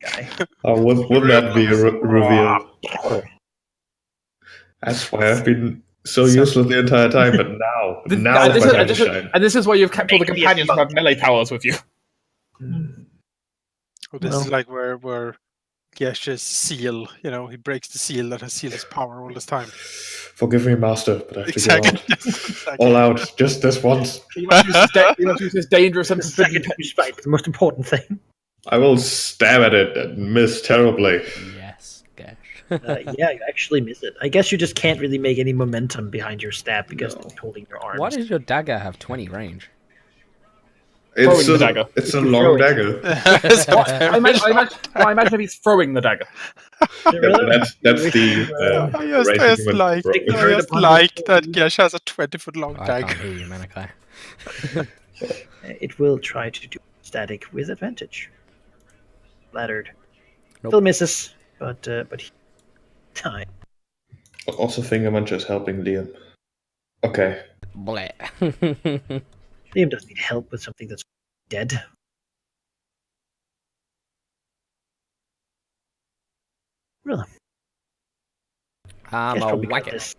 Guy. Oh, wouldn't that be a reveal? That's why I've been so useless the entire time, but now this is why you've kept all the companions who have melee powers with you. Well, this is like where Gesh's seal, he breaks the seal that has sealed his power all this time. Forgive me, master, but I have to Exactly. go all out, just this once. He must use his dangerous and forbidden Right, the most important thing. I will stab at it and miss terribly. Yes, Gesh. Yeah, you actually miss it. I guess you just can't really make any momentum behind your stab because it's holding your arms. Why does your dagger have 20 range? It's the dagger. It's a long dagger. I imagine if he's throwing the dagger. That's the. I just like that Gesh has a 20-foot long I dagger. can't hear you, Malachi. It will try to do static with advantage. Flattered. Nope. Still misses, but he time. Also, Fingermunch is helping Liam. Okay. Bleh. Liam doesn't need help with something that's dead. Really? I'm Guess a probably got whacker. this.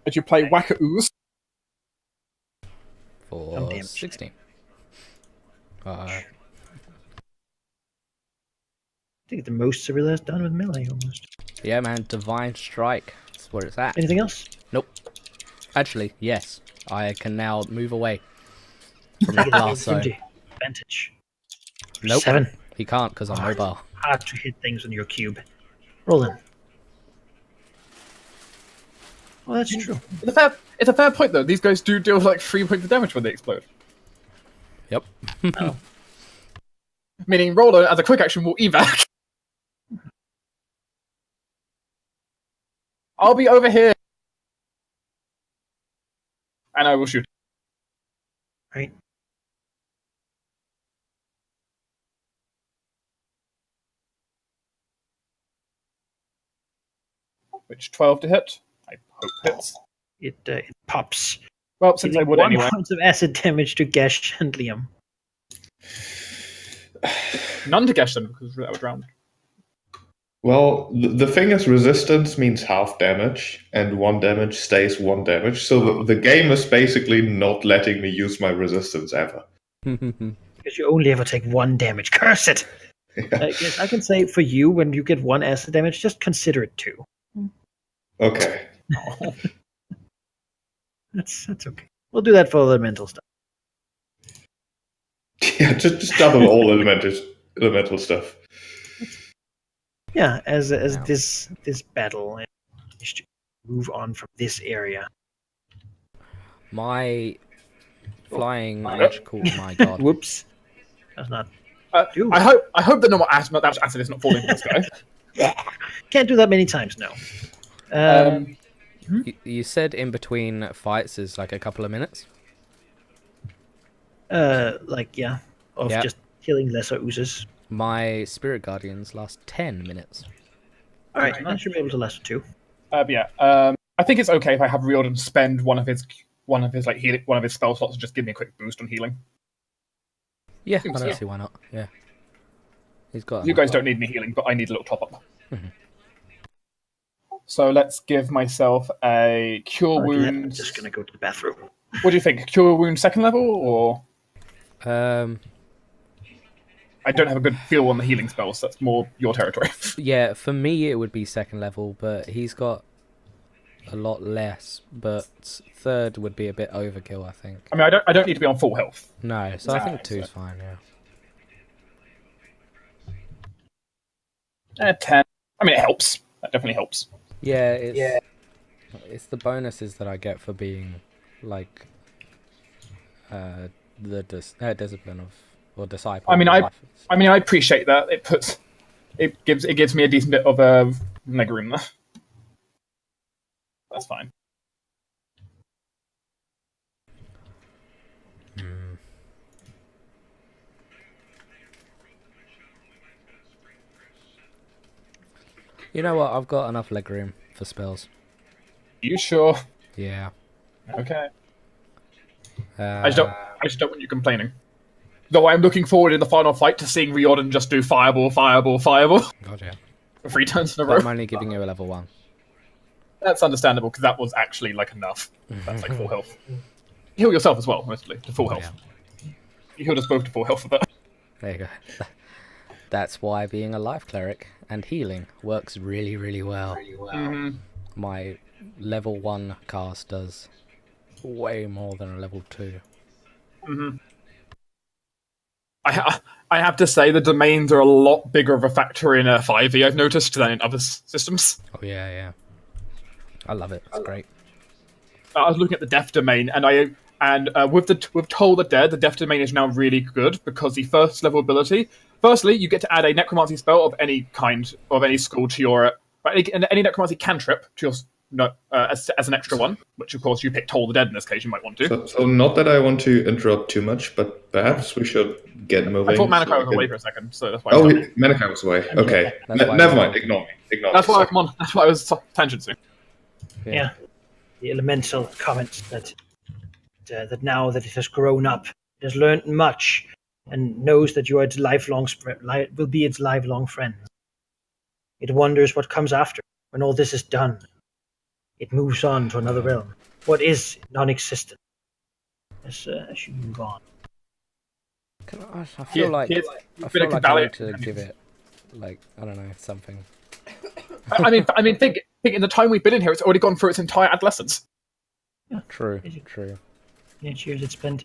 Did you play Whack-a-Ooze? For Some damage. 16. I think the most Cyrilla has done with melee almost. Yeah, man, Divine Strike. That's where it's at. Anything else? Nope. Actually, yes. I can now move away from the blast zone. Advantage. Nope. 7. He can't because I'm mobile. Hard to hit things on your cube. Roll in. Oh, that's true. It's a fair point though. These guys do deal like 3 points of damage when they explode. Yep. Meaning Roller, as a quick action, will evac. I'll be over here. And I will shoot. Right. Which 12 to hit? I hope hits. It pops. Well, since I would 1 anyway. points of acid damage to Gesh and Liam. None to Gesh then, because that would round. Well, the thing is, resistance means half damage, and 1 damage stays 1 damage. So the game is basically not letting me use my resistance ever. Because you only ever take 1 damage. Curse it! I guess I can say for you, when you get 1 acid damage, just consider it 2. Okay. That's okay. We'll do that for the mental stuff. Yeah, just double all elemental stuff. Yeah, as Wow. this battle managed to move on from this area. My flying magical. My god. Whoops. That's not. Dude. I hope that no more acid, that acid is not falling from the sky. Can't do that many times, no. You said in between fights is like a couple of minutes. Yeah, of Yeah. just killing lesser oozes. My spirit guardians last 10 minutes. All right, I should be able to last 2. I think it's okay if I have Riordan spend one of his spell slots and just give me a quick boost on healing. Yeah, Seems I don't fair. see why not. Yeah. He's got. You enough guys don't need any healing, but I need a little top up. So let's give myself a cure I'm wound. just gonna go to the bathroom. What do you think? Cure wound 2nd level, or I don't have a good feel on the healing spells. So that's more your territory. Yeah, for me it would be 2nd level, but he's got a lot less. But 3rd would be a bit overkill, I think. I mean, I don't need to be on full health. No, so I think Exactly. 2's fine. Yeah. 10. I mean, it helps. That definitely helps. Yeah, it's the bonuses that I get for being like the discipline of or disciple. I mean, of life. I appreciate that. It gives me a decent bit of leg room there. That's fine. You know what? I've got enough leg room for spells. You sure? Yeah. Okay. Uh, I just don't want you complaining. Though I'm looking forward in the final fight to seeing Riordan just do fireball, fireball, fireball God, yeah. for 3 turns in a But row. I'm only giving you a level 1. That's understandable because that was actually like enough. That's like full health. Heal yourself as well, mostly to full health. Yeah. You healed us both to full health for that. There you go. That's why being a life cleric and healing works really, really well. Mm-hmm. My level 1 cast does way more than a level 2. Mm-hmm. I have to say the domains are a lot bigger of a factor in 5e, I've noticed, than in other systems. Oh, yeah, yeah. I love it. It's great. I was looking at the death domain, and with Toll the Dead, the death domain is now really good because the first level ability. Firstly, you get to add a necromancy spell of any kind, of any school to your any necromancy cantrip to your as an extra one. Which of course you pick Toll the Dead in this case. You might want to. So not that I want to interrupt too much, but perhaps we should get moving. I thought Manakai so was away for a second, so that's why. Oh, Manakai was away. Okay, That's why never we- mind. Ignore me. Ignore That's me. why sorry. I'm on. That's why I was tangenting. Yeah. The elemental comments that that now that it has grown up, it has learned much, and knows that you are its will be its lifelong friend. It wonders what comes after when all this is done. It moves on to another realm. What is non-existent as you move on. I feel like Here's I been feel a like I valley- need to give it, like, I don't know, something. I mean, think in the time we've been in here, it's already gone through its entire adolescence. True, Basically. true. Yeah, years it spent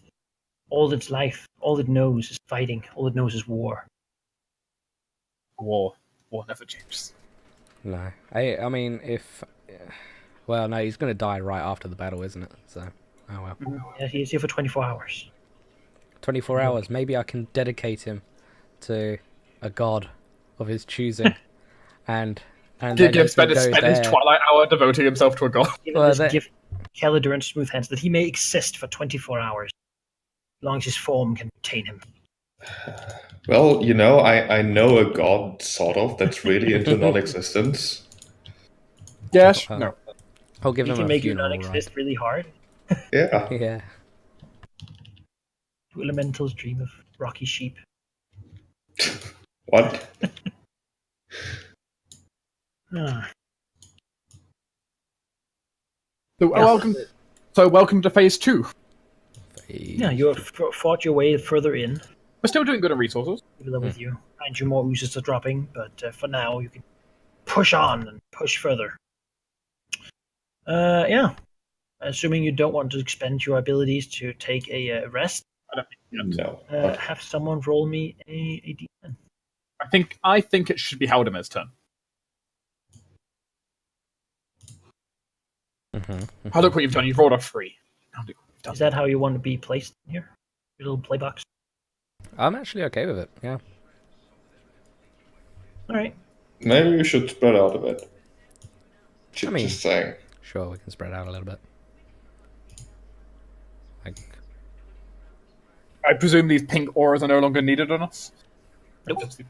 all its life, all it knows is fighting, all it knows is war. War never changes. No, I mean, if, well, no, he's gonna die right after the battle, isn't it? So, oh well. Yeah, he's here for 24 hours. 24 hours. Maybe I can dedicate him to a god of his choosing, and then Spend he his goes there. twilight hour devoting himself to a god. Give Well, this that- gift, Calidor and Smooth Hands, that he may exist for 24 hours, as long as his form can retain him. Well, I know a god, sort of, that's really into non-existence. Yes. Uh, No. I'll give He him can a make you funeral not exist really hard. Yeah. rite. Yeah. Do elementals dream of rocky sheep? What? Ah, So, yes. welcome to phase 2. Yeah, you have fought your way further in. We're still doing good on resources. Keep it up with you. Find you more oozes are dropping, but for now you can push on and push further. Yeah. Assuming you don't want to expend your abilities to take a rest, I don't think you know. No. Okay. have someone roll me a d10. I think it should be Haldamir's turn. Mm-hmm. Look what you've done. You've rolled a 3. Now look what you've done. Is that how you want to be placed in here? Your little play box? I'm actually okay with it. Yeah. Alright. Maybe we should spread out a bit. I mean- Just saying. Sure, we can spread out a little bit. Like, I presume these pink auras are no longer needed on us. Nope. You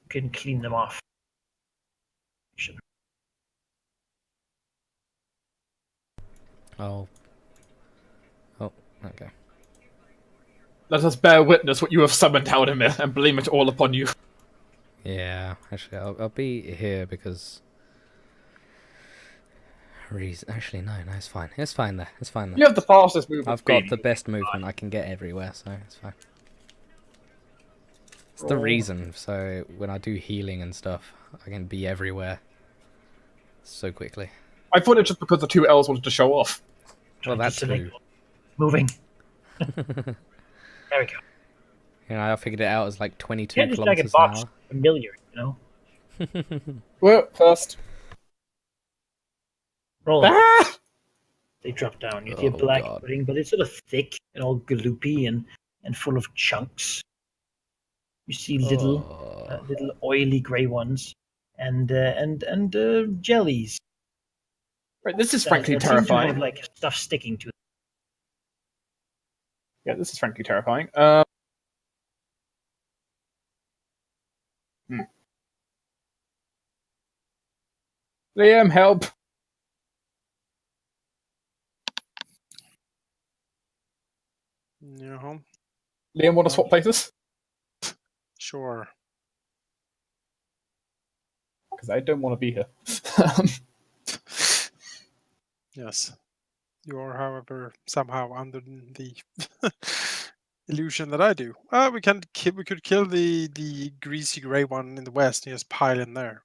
can clean them off. oh. Oh, okay. Let us bear witness what you have summoned, Halldamir, and blame it all upon you. Yeah, actually, I'll be here because. Actually, no, it's fine. It's fine there. It's fine there. You have the fastest movement. I've got speed. the best movement. I can get everywhere, so it's fine. It's the reason. So when I do healing and stuff, I can be everywhere so quickly. I thought it just because the 2 elves wanted to show off. Well, that's Select- true. Moving. There we go. You know, I figured it out as like 22 Can't just drag a kilometers an box hour. familiar, you know? Well, first. Roll them. Ah! They drop down. You see a Oh, black God. pudding, but it's sort of thick and all gloopy and full of chunks. You see little Oh. little oily grey ones and jellies Right, this is frankly that seem to have, terrifying. like stuff sticking to it. Yeah, this is frankly terrifying. Liam, help! Yeah, Liam, want to swap places? sure. Because I don't want to be here. Yes. You are, however, somehow under the illusion that I do. We could kill the greasy grey one in the west and just pile in there.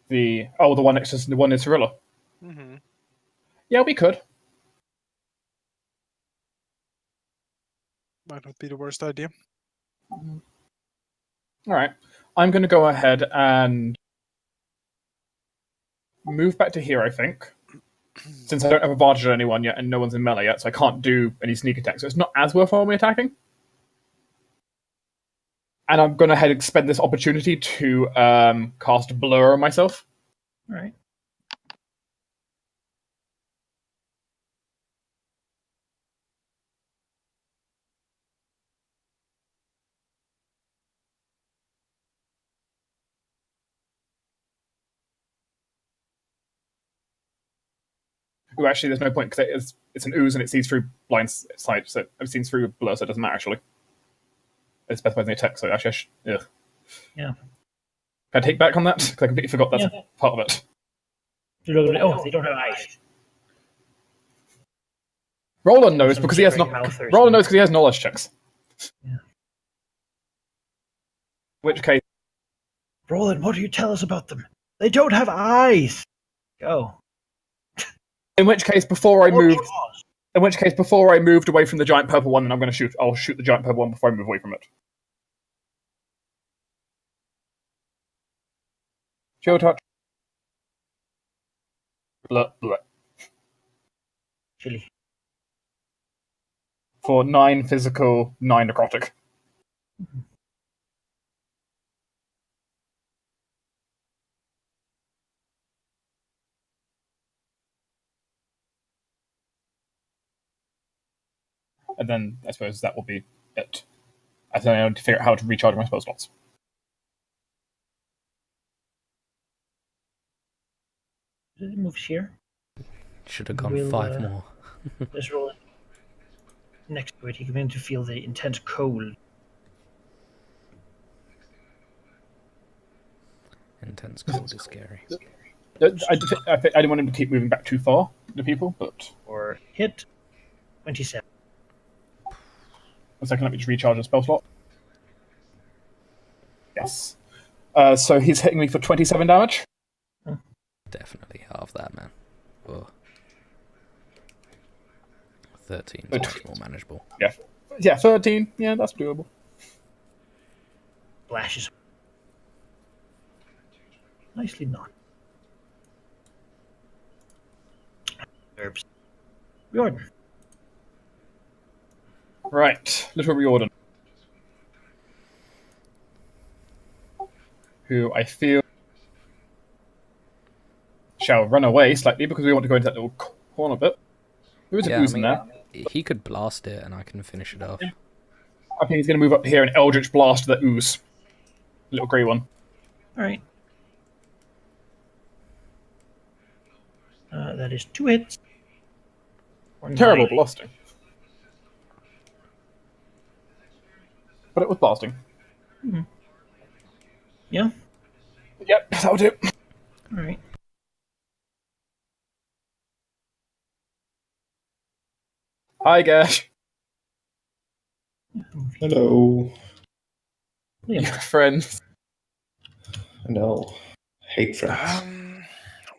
The one next to the one in Cirilla. Mm-hmm. Yeah, we could. Might not be the worst idea. All right, I'm going to go ahead and move back to here. I think, since I don't have advantage on anyone yet, and no one's in melee yet, so I can't do any sneak attacks. So it's not as worthwhile me attacking. And I'm going to head and spend this opportunity to cast Blur on myself. All right. Ooh, actually, there's no point because it's an ooze and it sees through blind sight, so it sees through blur, so it doesn't matter actually. It specifies in the attack, so actually, ugh. Yeah. Can I take back on that? Because I completely forgot that's Yeah. part of it. Oh, they don't have eyes. Roland knows Some because he has gibbering mouth or Roland knows something. because he has knowledge checks. Yeah. In which case, Roland, what do you tell us about them? They don't have eyes. Go. before I Hold moved, jaws. in which case before I moved away from the giant purple one, then I'm going to shoot. I'll shoot the giant purple one before I move away from it. Chill touch. Blah, blah. Chili. For 9 physical, 9 necrotic. And then I suppose that will be it. I think I need to figure out how to recharge my spell slots. Did it move here? Should have gone We'll, 5 more. Let's roll it. Next to it, he can begin to feel the intense cold. Intense cold is scary. I didn't want him to keep moving back too far, the people, but Or hit 27. 1 second, let me just recharge the spell slot. Yes. So he's hitting me for 27 damage. Definitely half that, man. Whoa. 13 Good. is much more manageable. Yeah, 13. Yeah, that's doable. Flashes. Nicely done. Herbs. Riordan. Right, little Riordan. Who I feel shall run away slightly because we want to go into that little corner bit. There is an ooze in there. He could blast it and I can finish it off. I think he's going to move up here and Eldritch Blast the ooze. Little grey one. Alright. That is 2 hits. For Terrible 9. blasting. But it was blasting. Mm-hmm. Yeah? Yep, that'll do. Alright. Hi, Gash. Hello. Your Liam. friends. No. Hate friends.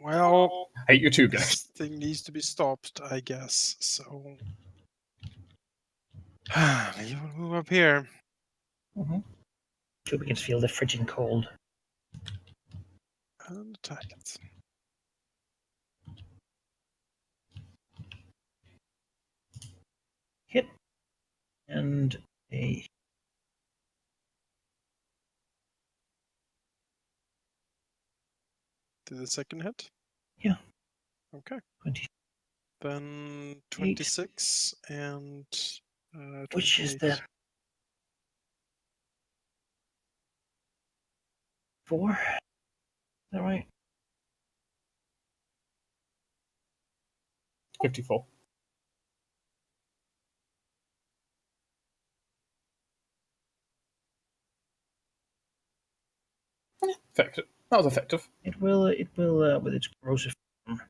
Well, Hate you too, Gash. this thing needs to be stopped, I guess. So you will move up here. So we can feel the frigid cold. And attack it. Hit. And a... To the the second hit? Yeah. Okay. 20. Then 26 and Which is 28. the 4? Is that right? 54. Effective. That was effective. It will with its corrosive form,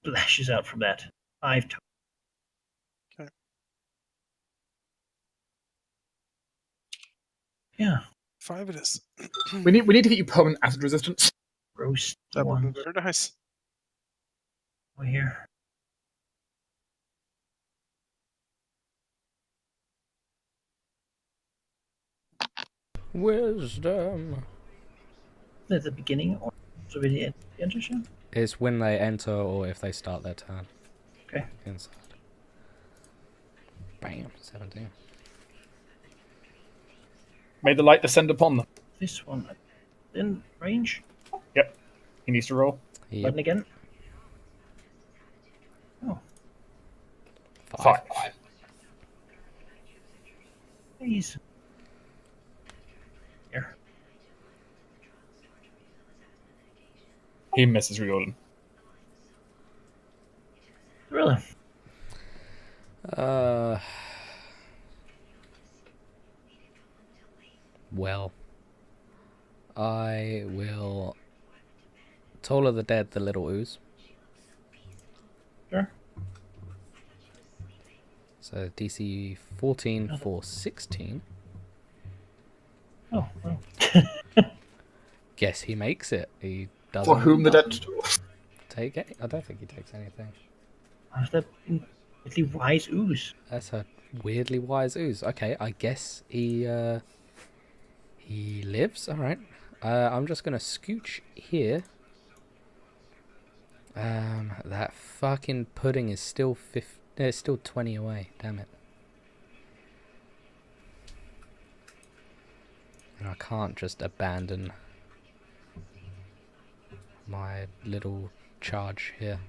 flashes out from that. 5 total. Okay. Yeah. 5 it is. We need to get you permanent acid resistance. Roast That would one be very nice. over here. Wisdom. At the beginning or so at the end of show? It's when they enter or if they start their turn. Okay. Inside. Bam. 17. May the light descend upon them. This one in range. Yep. He needs to roll. Yep. Button again. Oh, 5. please. Here. He misses Riordan. Really? Well, I will Toll of the Dead, the little ooze. Sure. So DC 14 for 16. Oh, well. Guess he makes it. He doesn't For whom the dead take it. I don't think he takes anything. How's that really wise ooze? That's a weirdly wise ooze. Okay, I guess he lives. All right. I'm just gonna scooch here. That fucking pudding is still it's still 20 away. Damn it. And I can't just abandon my little charge here.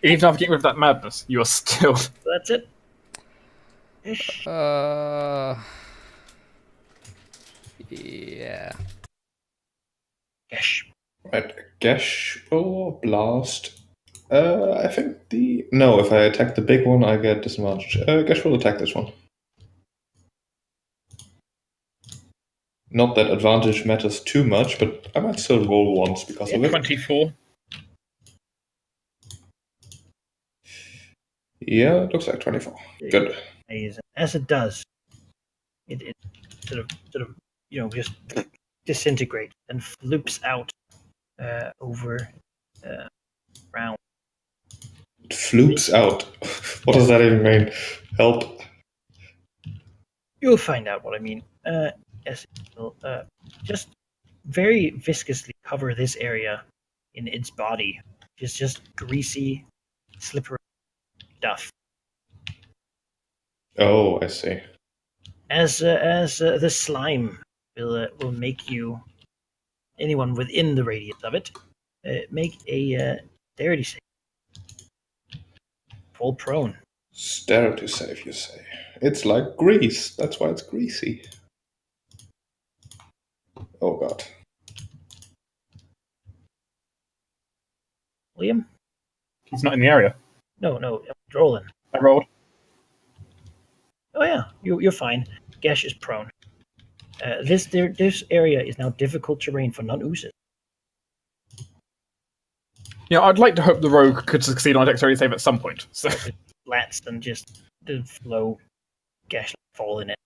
Even after getting rid of that madness, you are still. So that's it. Ish. Yeah. Ish. Right, Gesh or Blast. I think no. If I attack the big one, I get disadvantage. Gesh will attack this one. Not that advantage matters too much, but I might still roll once because of it. 24. Yeah, it looks like 24. Good. As it does, it sort of just disintegrates and floops out over round. It floops out. What does that even mean? Help. You'll find out what I mean. As it will just very viscously cover this area in its body. It's just greasy, slippery stuff. Oh, I see. As the slime will make you, anyone within the radius of it, make a dexterity save. Fall prone. Dexterity save, you say? It's like grease. That's why it's greasy. Oh god. Liam? He's not in the area. No, Roland. I rolled. Oh yeah, you're fine. Gesh is prone. This area is now difficult terrain for non-oozes. Yeah, I'd like to hope the rogue could succeed on a dexterity save at some point. So Flats and just the flow. Gesh fall in it.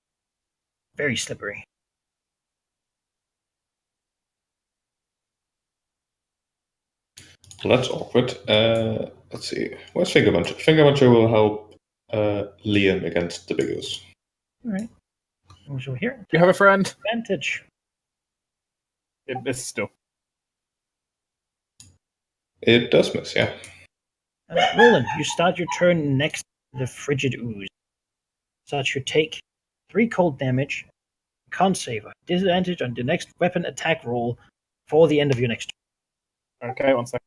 Very slippery. Well, that's awkward. Let's see. Where's Fingermuncher? Fingermuncher will help Liam against the biggest. All right. So here, you have a friend. advantage. It misses still. It does miss, yeah. Roland, you start your turn next to the frigid ooze. Such you take 3 cold damage, Can't save. Disadvantage on the next weapon attack roll for the end of your next turn. Okay, 1 second.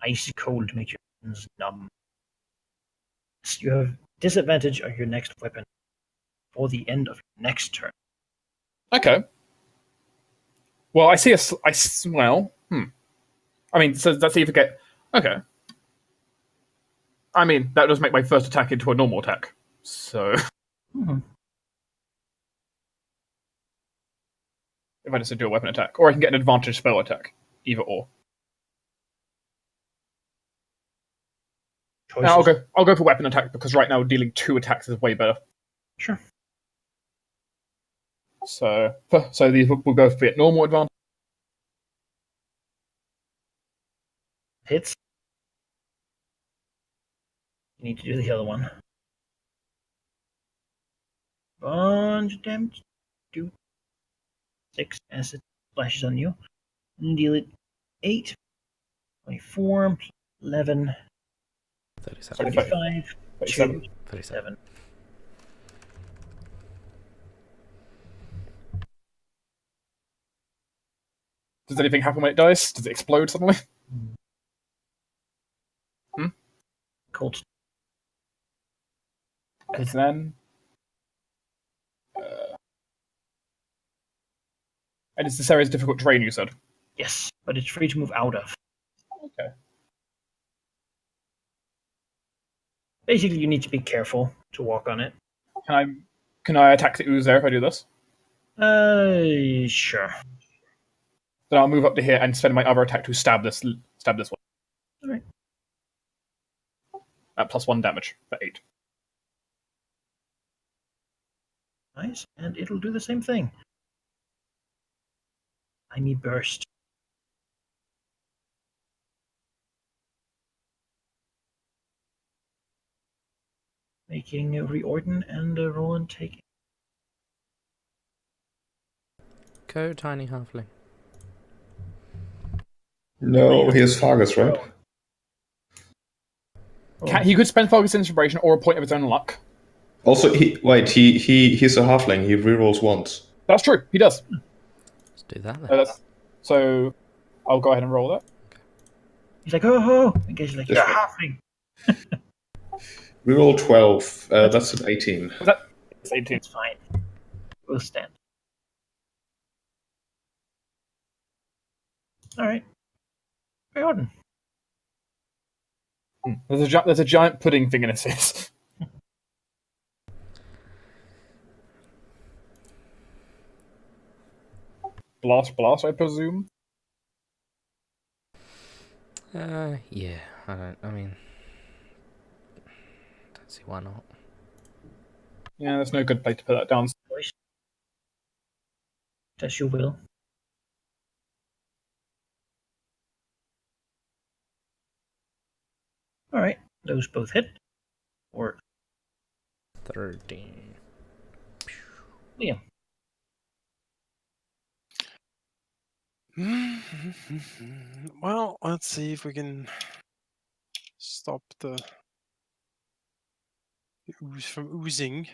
Icy cold to make your hands numb. You have disadvantage on your next weapon for the end of your next turn. Okay. Well, I see a. I mean, so let's see if we get. Okay. I mean, that does make my first attack into a normal attack. So. Mm-hmm. If I just do a weapon attack. Or I can get an advantage spell attack. Either or. Now I'll go for weapon attack because right now dealing 2 attacks is way better. Sure. So these will go for it. Normal advantage. Hits. You need to do the other one. Bunch of damage. 2, 6 as it flashes on you. And deal it 8, 24, 11, 37. 35, 37. 2, 37. 7. Does anything happen when it dies? Does it explode suddenly? Cold. Because then. And it's this area's difficult terrain, you said? Yes, but it's free to move out of. Okay. Basically, you need to be careful to walk on it. Can I attack the ooze there if I do this? Sure. Then I'll move up to here and spend my other attack to stab this one. Alright. At +1 damage for 8. Nice, and it'll do the same thing. Tiny burst. Making a reordin and a roll and take. Go, tiny halfling. No, he has Fargus, right? He could spend Focus Inspiration or a point of his own luck. Also, he's a halfling. He rerolls once. That's true. He does. Let's do that then. So I'll go ahead and roll that. He's like, oh, ho! I guess he's like, This you're way. halfling. Reroll 12. That's an 18. It's 18. It's fine. We'll stand. Alright. Reordin. There's a giant pudding thing in his face. Blast, I presume. Yeah. I mean, don't see why not. Yeah, there's no good place to put that down. Voice. As you will. Alright, those both hit. Or 13. Liam. Well, let's see if we can stop the ooze from oozing.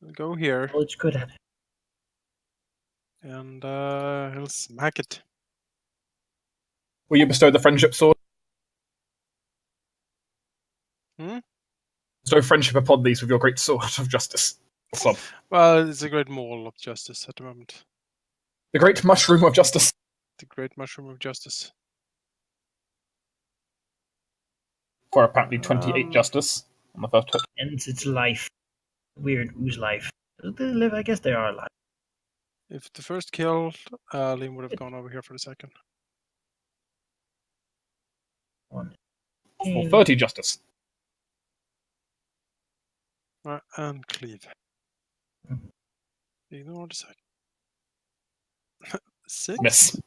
We'll go here Oh, it's good at it. and he'll smack it. Will you bestow the friendship sword? Bestow friendship upon these with your great sword of justice. Sub. Well, it's a great mole of justice at the moment. The great mushroom of justice. The great mushroom of justice. For apparently 28 justice on the first hit. Ends its life. Weird ooze life. Do they live? I guess they are alive. If the first kill, Liam would have gone over here for the second. One. For 30 justice. Right, and cleave. Ignore the second. 6? Miss.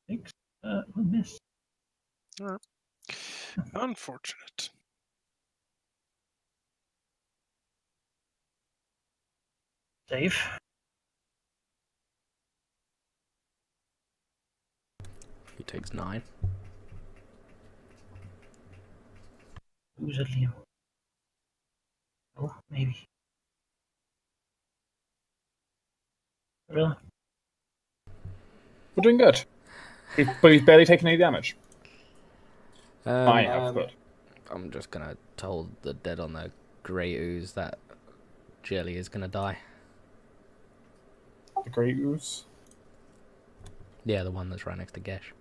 6. We'll miss. Alright. Unfortunate. Save. He takes 9. Who's at Liam? Oh, maybe. Really? We're doing good. But he's barely taken any damage. I have, but I'm just gonna told the dead on the grey ooze that Jelly is gonna die. the Grey Ooze. Yeah, the one that's right next to Gesh.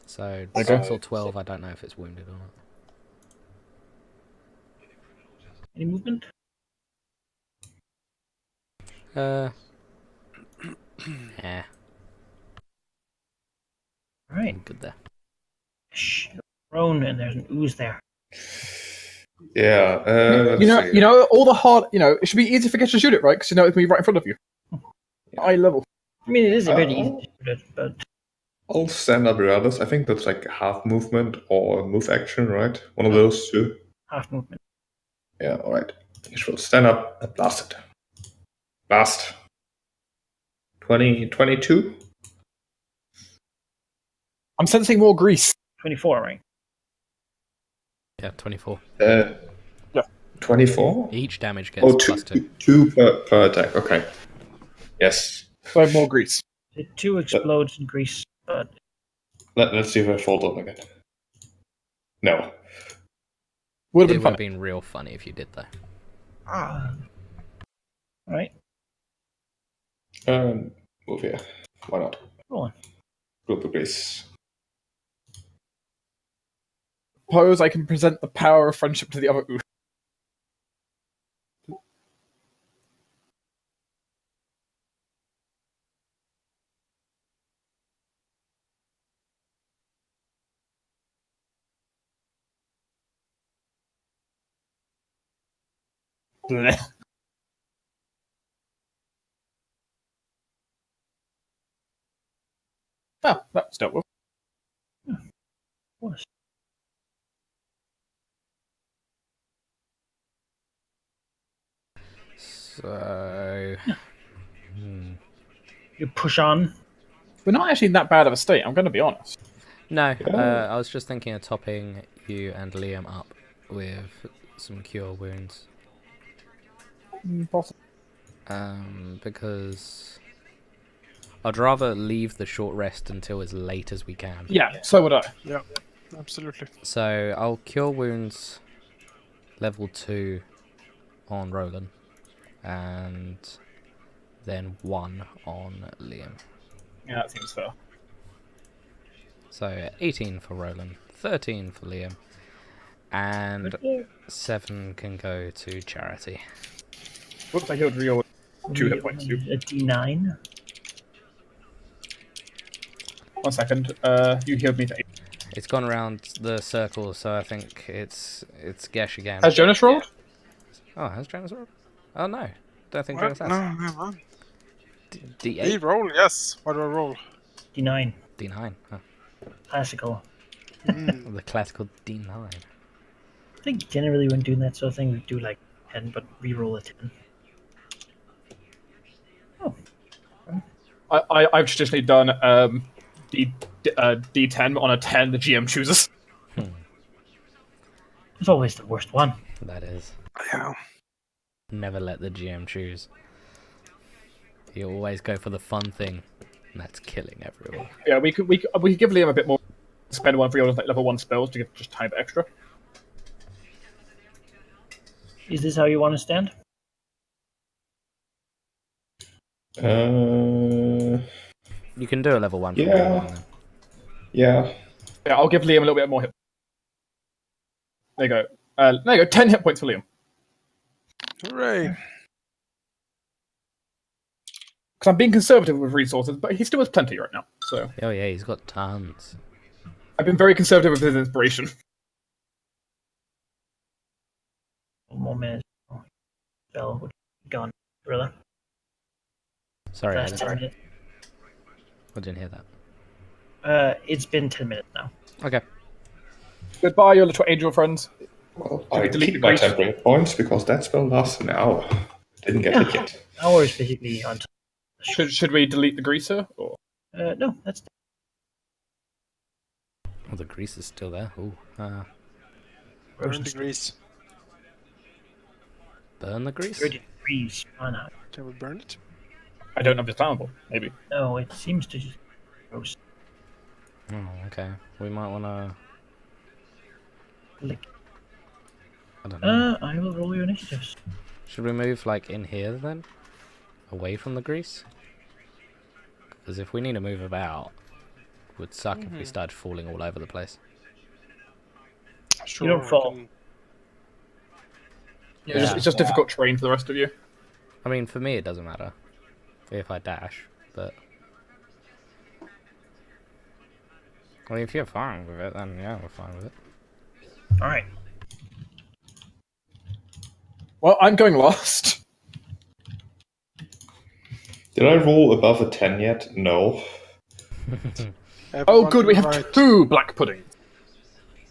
So Okay. 6 or 12, I don't know if it's wounded or not. Any movement? Yeah, Alright. I'm good there. Shh. Prone, and there's an ooze there. Yeah, let's You see. know, all the hard. It should be easy for Gesh to shoot it, right? Because it's gonna be right in front of you. Eye level. I mean, it is a bit easy Oh. to shoot it, but I'll stand up regardless. I think that's like half movement or move action, right? One of those two. half movement. Yeah, alright. You should stand up and blast it. Blast. 22? I'm sensing more grease. 24, right? Yeah, 24. Yeah. 24? Each damage gets Oh, plus 2. two per attack. Okay. Yes. So I have more grease. The 2 explodes in grease, but Let's see if I fall down again. No. Would It have would been have funny. been real funny if you did, though. Alright, Move here. Why not? roll on. Group of grace. Suppose I can present the power of friendship to the other ooze. Blech. Oh, that's dealt with. What? So... You push on. We're not actually in that bad of a state, I'm going to be honest. No, Yeah. I was just thinking of topping you and Liam up with some cure wounds. Possible. Because I'd rather leave the short rest until as late as we can. Yeah, so would I. Yeah, absolutely. So I'll cure wounds level 2 on Roland, and then 1 on Liam. Yeah, that seems fair. So 18 for Roland, 13 for Liam, and 7 can go to charity. Whoops, I healed Rio with 2 hit points. A D9. 1 second. You healed me for 8. It's gone around the circle, so I think it's Gesh again. Has Jonas rolled? Oh, has Jonas rolled? Oh no, don't think What? Jonas has. No, no. He D8, roll, yes. What do I roll? D9. D9. Oh, Classical. Mm. the classical D9. I think generally when doing that sort of thing, we do like 10, but re-roll a 10. Oh. I've traditionally done D10 on a 10 the GM chooses. It's always the worst one. That is. Yeah. Never let the GM choose. You always go for the fun thing, and that's killing everyone. Yeah, we could give Liam a bit more. Spend one for your like, level 1 spells to get just a tiny bit extra. Is this how you want to stand? You can do a level 1 for Yeah. Roland, then. Yeah. Yeah, I'll give Liam a little bit more hit. There you go. There you go. 10 hit points for Liam. Hooray. Because I'm being conservative with resources, but he still has plenty right now. So Oh yeah, he's got tons. I've been very conservative with his inspiration. 1 more minute. Oh, spell would be gone. Really? Sorry, I Last 10 minutes. didn't hear that. It's been 10 minutes now. Okay. Goodbye, your little angel friends. Well, we I delete keep the my grace? temporary points because that spell lasts an hour. Didn't get it yet. Hour is basically on. Should we delete the greaser? Or No, that's. Oh, the grease is still there. Ooh. Burn the grease. Burn the grease? 30 degrees Fahrenheit. Can we burn it? I don't know if it's flammable. Maybe. No, it seems to just roast. Oh, okay. We might want to... Lick. I don't know. I will roll your initiatives. Should we move, like, in here, then? Away from the grease? Because if we need to move about, it would suck if we started falling all over the place. Sure. You don't fall. Yeah, it's just difficult terrain for the rest of you. I mean, for me, it doesn't matter if I dash, but... I mean, if you're fine with it, then yeah, we're fine with it. Alright. Well, I'm going last. Did I roll above a 10 yet? No. Oh, good, we have right. 2 black pudding.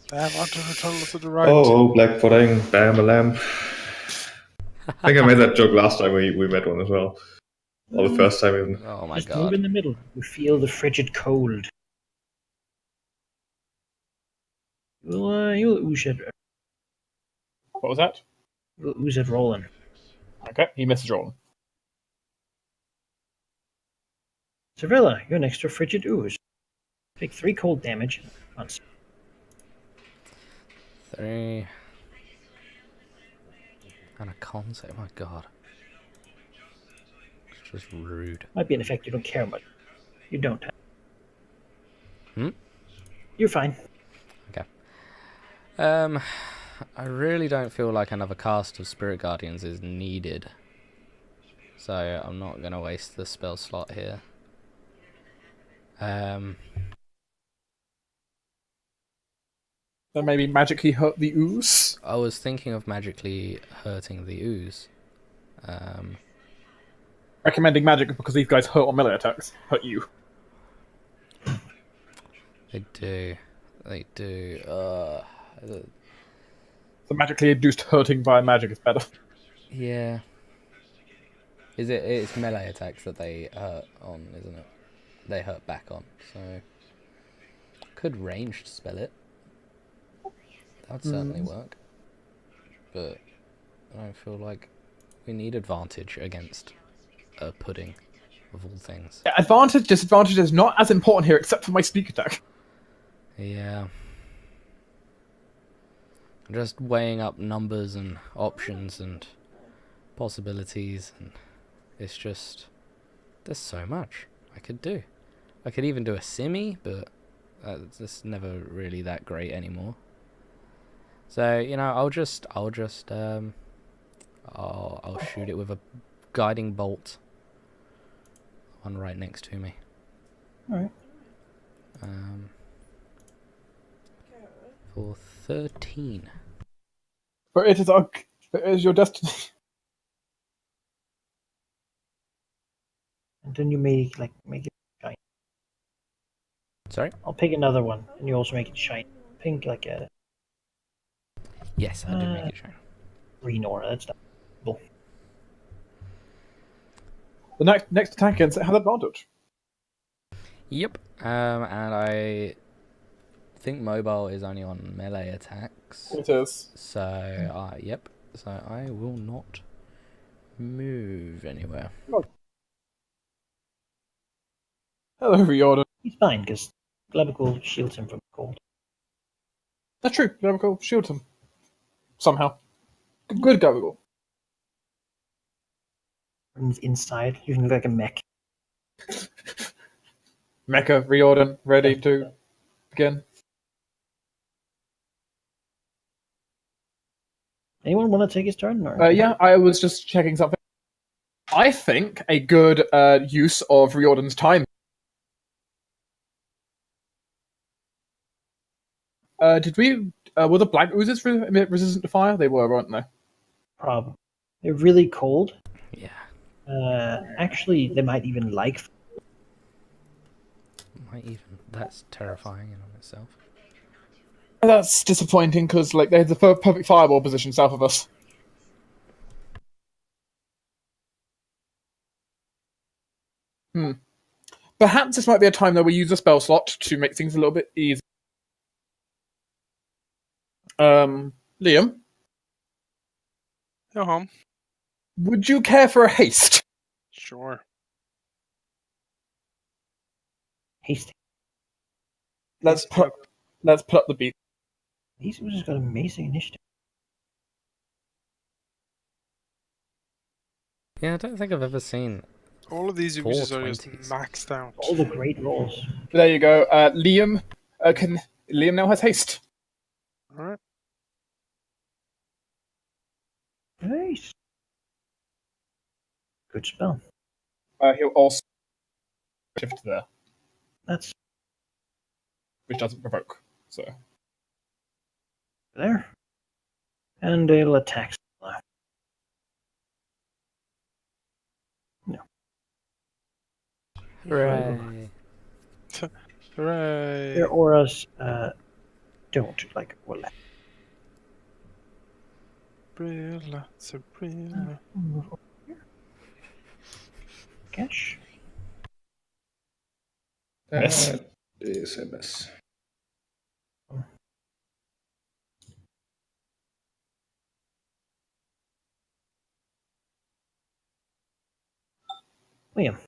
Damn, onto the tunnel to the right. Oh, black pudding, bam a lamb. I think I made that joke last time we met one as well. Or the first time even. Oh my Just move god. in the middle. You feel the frigid cold. You'll ooze it. What was that? You'll ooze it rolling. Okay, he missed rolling. Sevilla, you're next to a frigid ooze. Take 3 cold damage once. 3. And a con save, my god. It's just rude. Might be an effect you don't care about. You don't have. Hmm? You're fine. Okay. I really don't feel like another cast of Spirit Guardians is needed. So I'm not going to waste the spell slot here. Then maybe magically hurt the ooze? I was thinking of magically hurting the ooze. Recommending magic because these guys hurt on melee attacks. Hurt you. They do. They do. So magically induced hurting via magic is better. Yeah. It's melee attacks that they hurt on, isn't it? They hurt back on, so... Could ranged spell it. That would certainly work. But I don't feel like we need advantage against a pudding, of all things. Yeah, advantage, disadvantage is not as important here except for my sneak attack. Yeah. I'm just weighing up numbers and options and possibilities, and it's just... There's so much I could do. I could even do a simmy, but that's never really that great anymore. So, you know, I'll shoot it with a guiding bolt. One right next to me. Alright. For 13. But it is your destiny. And then you make it shine. Sorry? I'll pick another one, and you also make it shine. Pink like a Yes, I did make it shine. green aura. That's not cool. The next attack against it has advantage. Yep. And I think mobile is only on melee attacks. It is. So, yep. So I will not move anywhere. Hello, Riordan. He's fine, because Glabical shields him from cold. That's true. Gavigal shields him. Somehow. Good Gavigal. Runs inside, using like a mech. Mecha, Riordan, ready to begin. Anyone want to take his turn? Or? Yeah, I was just checking something. I think a good use of Riordan's time. Did we... were the black oozes resistant to fire? They were, weren't they? Problem. They're really cold. Yeah. Actually, they might even like. That's terrifying in on itself. That's disappointing, because like, they had the perfect fireball position south of us. Perhaps this might be a time that we use a spell slot to make things a little bit easier. Liam, Yeah, would you care for a haste? sure. Hasty. Let's Haste put up the beat. These oozes got amazing initiative. Yeah, I don't think I've ever seen. All of these Four uses are just 20s. maxed out. All the great rolls. There you go. Liam now has haste. Alright. Nice. Good spell. He'll also shift there, That's which doesn't provoke. So there. And it'll attack. No. Hooray! Hooray! Their auras don't like well. Sabrina, Sabrina. Cash. Miss. That is a miss. Liam.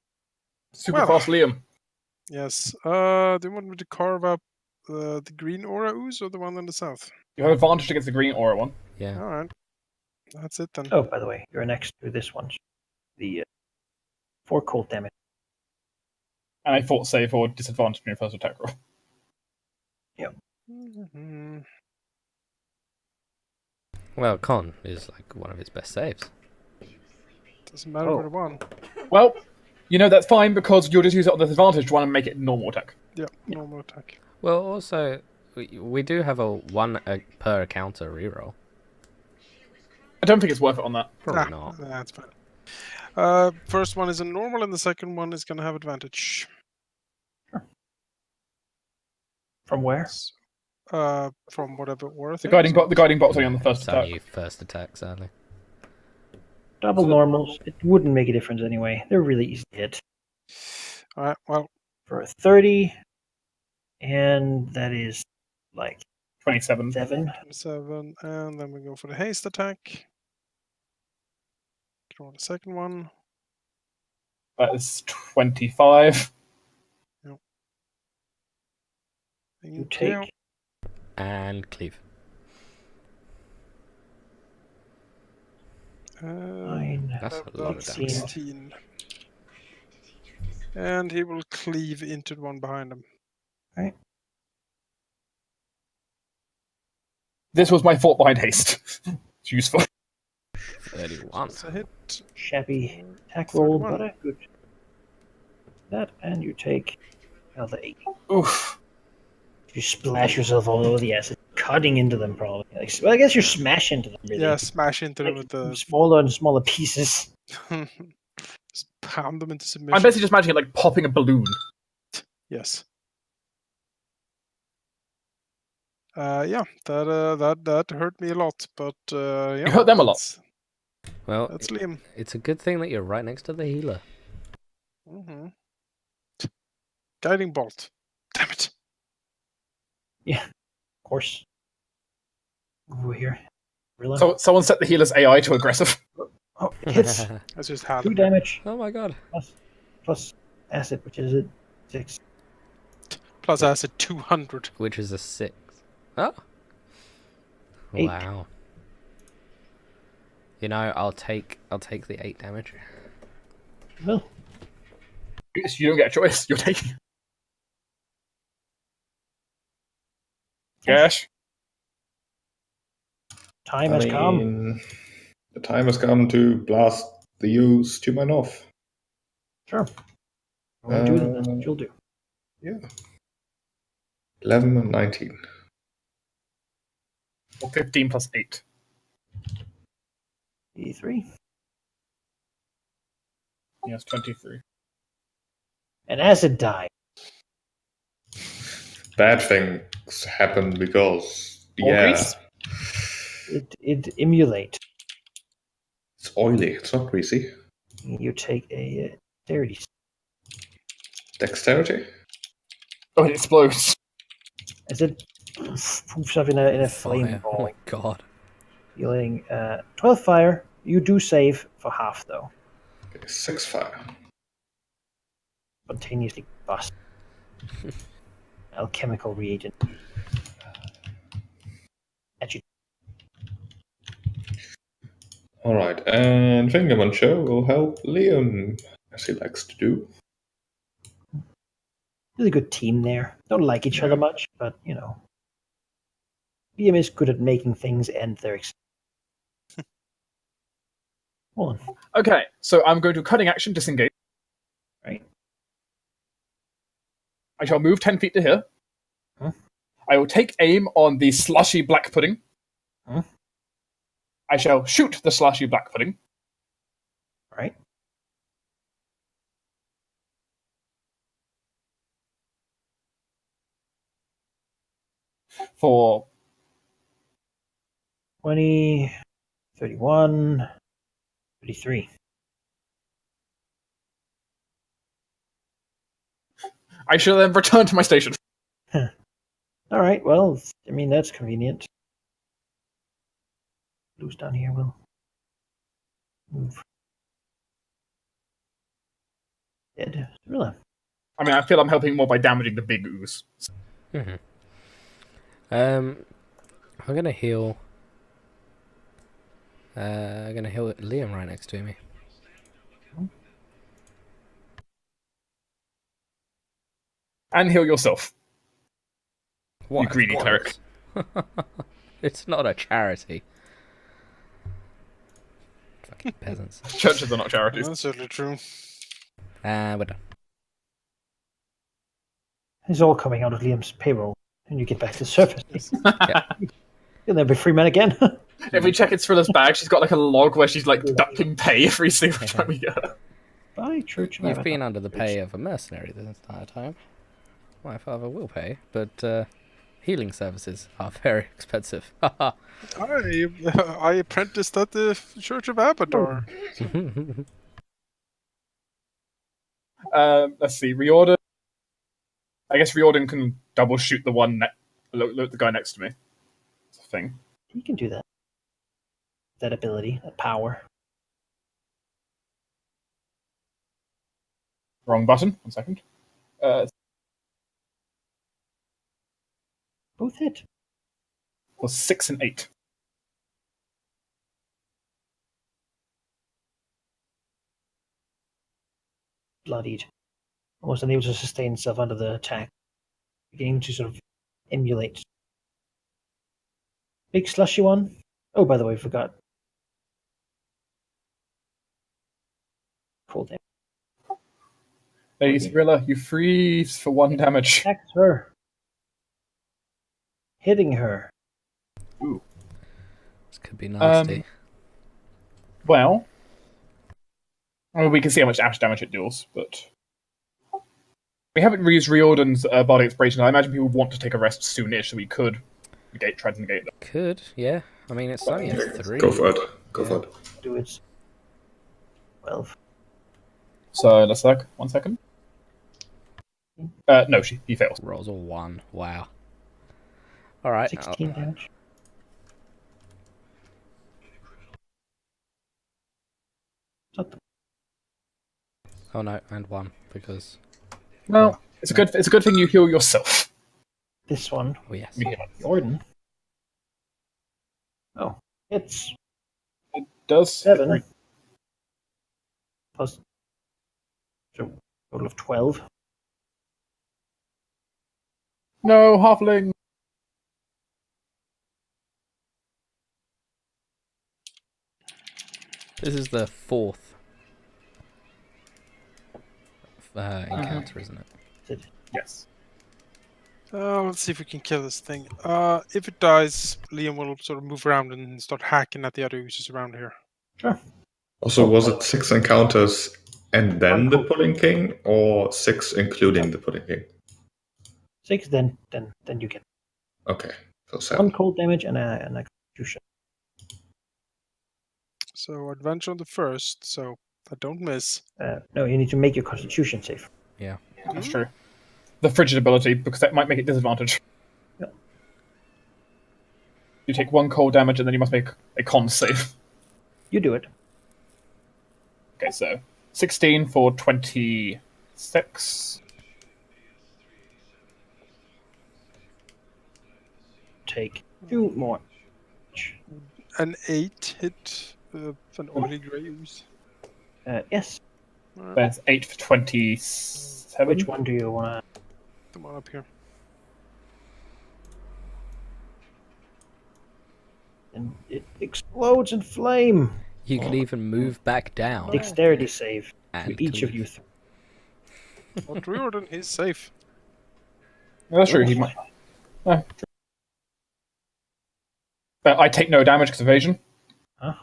Super Well. fast Liam. Yes. Do you want me to carve up the green aura ooze or the one in the south? You have advantage against the green aura one. Yeah. Alright. That's it then. Oh, by the way, you're next to this one. The 4 cold damage. And I fought save or disadvantage on your first attack roll. Mm-hmm. Well, con is like one of his best saves. Doesn't matter Oh. for the one. Well, that's fine because you'll just use it on disadvantage one and make it normal attack. Yeah, normal attack. Well, also we do have a one per counter reroll. I don't think it's worth it on that. Probably not. That's fine. First one is a normal, and the second one is going to have advantage. From where? From whatever aura. The guiding bolt's only on the first It's attack. only first attack, sadly. Double normals. It wouldn't make a difference anyway. They're really easy to hit. Alright, well, For a 30, and that is like 27. 7. 27, and then we go for the haste attack. Draw the second one. That is 25. You Thank you. take And cleave. 9. That's a lot of Sixteen. damage. 16. And he will cleave into the one behind him. This was my fault behind haste. It's useful. 31. It's a hit. Shabby attack roll, 31. but a good. That, and you take another 8. Oof. You splash yourself all over the acid, cutting into them probably. Like, well, I guess you smash into them, really. Yeah, smash into them Like, with the. smaller and smaller pieces. Just pound them into submission. I'm basically just imagining it like popping a balloon. Yes. Yeah, that hurt me a lot, but yeah. You hurt them a lot. Well, That's Liam. it's a good thing that you're right next to the healer. Mm-hmm. Guiding bolt. Damn it. Yeah, of course. Over here. Really? So someone set the healer's AI to aggressive. Oh, it hits. That's just 2 Halldamir. damage Oh my god. plus acid, which is it? 6. Plus acid 200. Which is a 6. Oh. 8. Wow. You know, I'll take the 8 damage. Well, You don't get a choice. You're taking it. Gash. time has come. mean, the time has come to blast the use to my north. Sure. When you do that, that's what you'll do. Yeah. 11 and 19. Or 15 plus 8. 83. Yes, 23. And acid die. Bad things happen because, More yeah, grease? It emulate. it's oily. It's not greasy. You take a dexterity. Dexterity? Oh, it explodes. As it poofs up in a flame Fire. Oh ball. my god. Dealing 12 fire. You do save for half, though. Okay, 6 fire. Spontaneously bust. Alchemical reagent. At you. Alright, and Fingermancho will help Liam, as he likes to do. Really good team there. Don't like each other much, but, you know. Liam is good at making things end their Hold on. Okay, so I'm going to cutting action disengage. Right. I shall move 10 feet to here. Huh? I will take aim on the slushy black pudding. Huh? I shall shoot the slushy black pudding. Right. For 20, 31, 33. I shall then return to my station. All right, well, I mean, that's convenient. Blue's down here, we'll move. Dead. Really? I mean, I feel I'm helping more by damaging the big ooze. Mm-hmm. I'm gonna heal. I'm gonna heal Liam right next to me. And heal yourself. What, You greedy of cleric. course. It's not a charity. Fucking peasants. Churches are not charities. That's certainly true. We're done. It's all coming out of Liam's payroll, and you get back to the surface. Yeah. You'll never be free man again. If we check it's Thriller's bag, she's got like a log where she's like deducting pay every single time we get her. Bye, church. You've been under the pay of a mercenary this entire time. My father will pay, but healing services are very expensive. Haha. I apprenticed at the Church of Abadar. Let's see, reorder. I guess reordering can double shoot the one, the guy next to me. It's a thing. You can do that. That ability, that power. Wrong button. 1 second. Both hit. Was 6 and 8. Bloodied. Almost unable to sustain himself under the attack. Beginning to sort of emulate. Big slushy one. Oh, by the way, forgot. Cool damage. Lady Thriller, you freeze for 1 damage. Attacks her. Hitting her. Ooh. This could be nasty. Well, I mean, we can see how much damage it deals, but we haven't used Riordan's Bardic Inspiration. I imagine people would want to take a rest soonish, so we could try to negate them. Could, yeah. I mean, it's only a 3. Go for it. Go for it. Do it. 12. So let's look. 1 second. No, he fails. Rolls a 1. Wow. Alright. 16 damage. Oh no, and 1, because... Well, it's a good thing you heal yourself. This one. Oh yes. Yeah. Jordan. Oh, it's It does 7. Plus. So, total of 12. No, halfling. This is the 4th encounter, isn't it? Yes. Let's see if we can kill this thing. If it dies, Liam will sort of move around and start hacking at the other users around here. Sure. Also, was it 6 encounters and then the Pudding King, or 6 including the Pudding King? 6, then you get Okay, so 7. 1 cold damage and a constitution. So adventure on the first, so I don't miss. No, you need to make your constitution save. Yeah. That's true. The frigid ability, because that might make it disadvantage. You take 1 cold damage, and then you must make a con save. You do it. Okay, so 16 for 26. Take 2 more. An 8 hit an oily grey ooze. Yes. That's 8 for 27. Which one do you want to... The one up here. And it explodes in flame. You could even move back down. Dexterity save And for each of leave. you. Not Riordan, he's safe. Yeah, that's true. He might. But I take no damage because evasion. Huh?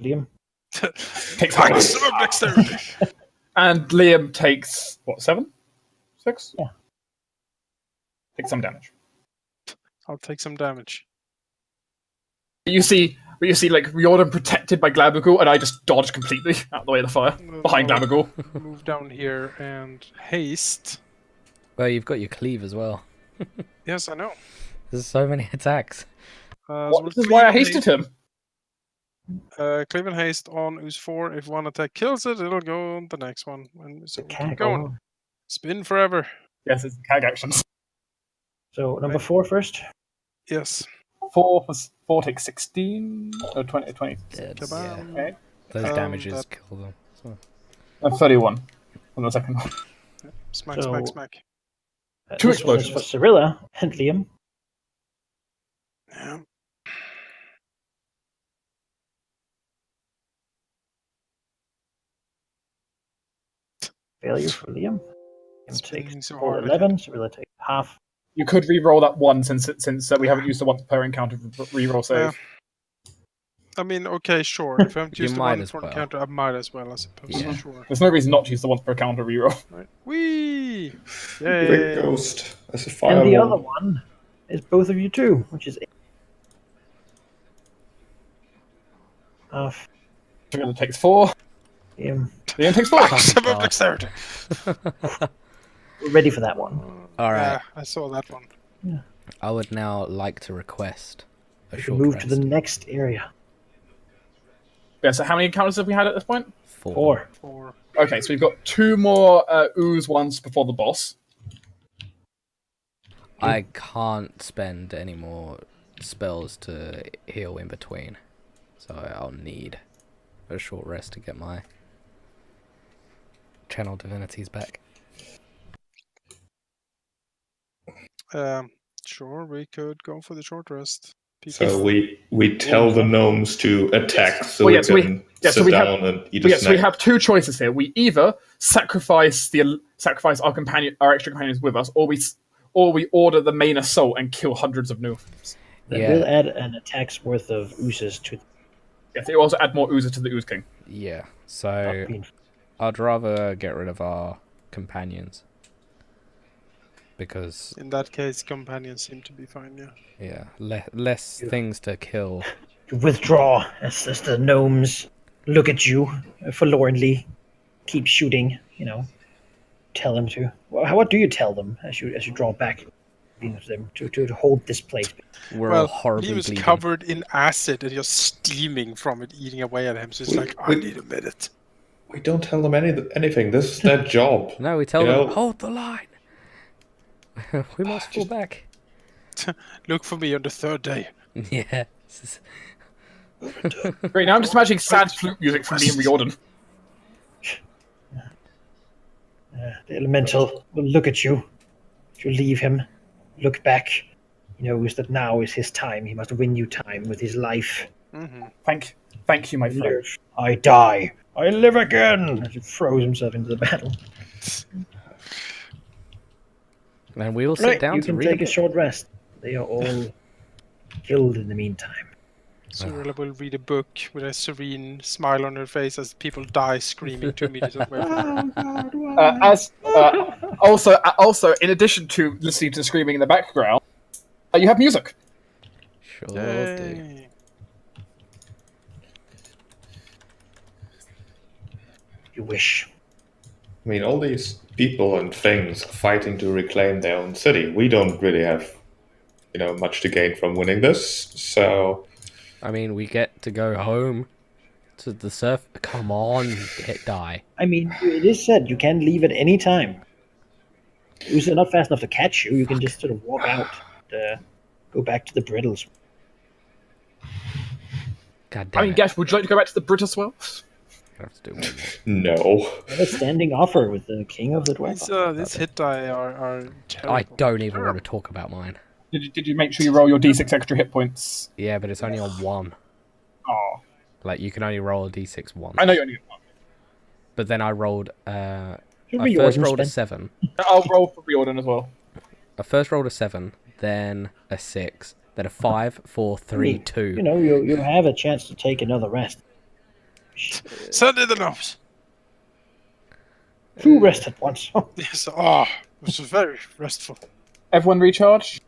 Liam? Takes half. Maximum dexterity. And Liam takes, what, 7? 6? Yeah. Takes some damage. I'll take some damage. You see, like, Riordan protected by Glabagul, and I just dodged completely out of the way of the fire, behind Glabagul. Move down here and haste. Well, you've got your cleave as well. Yes, I know. There's so many attacks. This is why I hasted him. Cleave and haste on ooze 4. If one attack kills it, it'll go on the next one. And so we keep Can't going. go on. Spin forever. Yes, it's CAG actions. So, number 4 first. Yes. 4 takes 16, or 20. Dead. Kabam. Yeah. Okay. Those damages that- kill them. So. And 31 on the second one. Smack, So- smack, smack. Two This one is explosions. for Cyrilla and Liam. Yeah. Failure for Liam. Liam Spinning takes so full hard. 11. Cyrilla takes half. You could re-roll that one since we haven't used the once per encounter re-roll save. Yeah. I mean, okay, sure. If I haven't You used the might one as for well. encounter, I might as well, I suppose. Yeah. Sure. There's no reason not to use the once per encounter re-roll. Right. Whee! Quick Yay! ghost as a And fireball. the other one is both of you too, which is half. Cyrilla takes 4. Liam. Liam takes 4. Maximum God. dexterity. We're ready for that one. All right. Yeah, I saw that one. I would now like to request a We short move rest. to the next area. Yeah, so how many encounters have we had at this point? 4. 4. Okay, so we've got 2 more ooze ones before the boss. I can't spend any more spells to heal in between, so I'll need a short rest to get my channel divinities back. Sure, we could go for the short rest. So we tell the gnomes to attack so Well, we yeah, so we- can yeah, so sit we down and eat a Yes, snack. we have 2 choices here. We either sacrifice our extra companions with us, or we order the main assault and kill hundreds of gnomes. That Yeah. will add an attack's worth of oozes to Yes, it will also add more oozes to the ooze king. Yeah, so not being. I'd rather get rid of our companions. Because, In that case, companions seem to be fine, yeah. yeah, less things to kill. You withdraw as the gnomes look at you forlornly. Keep shooting, Tell them to. What do you tell them as you draw back? Them to hold this place. We're all Well, horribly he was bleeding. covered in acid and just steaming from it, eating away at him. So it's like, I we- need a minute. We don't tell them anything. This is their job. No, we tell You them, know- hold the line! We must fall back. Look for me on the 3rd day. Yeah. Great, now I'm just imagining sad flute music from Liam Riordan. The elemental will look at you. If you leave him, look back. He knows that now is his time. He must win you time with his life. Mm-hmm. Thank you, my friend. Live. I die. I live again. As he throws himself into the battle. And we will sit Right, down you to can read take a book. short rest. They are all killed in the meantime. Cyrilla will read a book with a serene smile on her face as people die screaming 2 meters away from her. Also, in addition to listening to screaming in the background, you have music. Sure do. Yay. You wish. I mean, all these people and things fighting to reclaim their own city. We don't really have much to gain from winning this. So I mean, we get to go home to the surf. Come on, die. I mean, it is said you can leave at any time. If they're not fast enough to catch you, you can just sort of walk out, go back to the brittles. God damn I mean, it. Gash, would you like to go back to the Brit as well? I have to do one more. no. A standing offer with the king of the dwarf. These hit die are terrible. I don't even want to talk about mine. Did you make sure you roll your d6 extra hit points? Yeah, but it's only on 1. Oh, Like, you can only roll a d6 once. I know you only get one. But then I rolled... Should I be first yours rolled a instead. 7. I'll roll for Riordan as well. I first rolled a 7, then a 6, then a 5, 4, 3, 2. You know, you have a chance to take another rest. Send in the nose. 2 rest at once. Yes. Ah, this is very restful. Everyone recharge?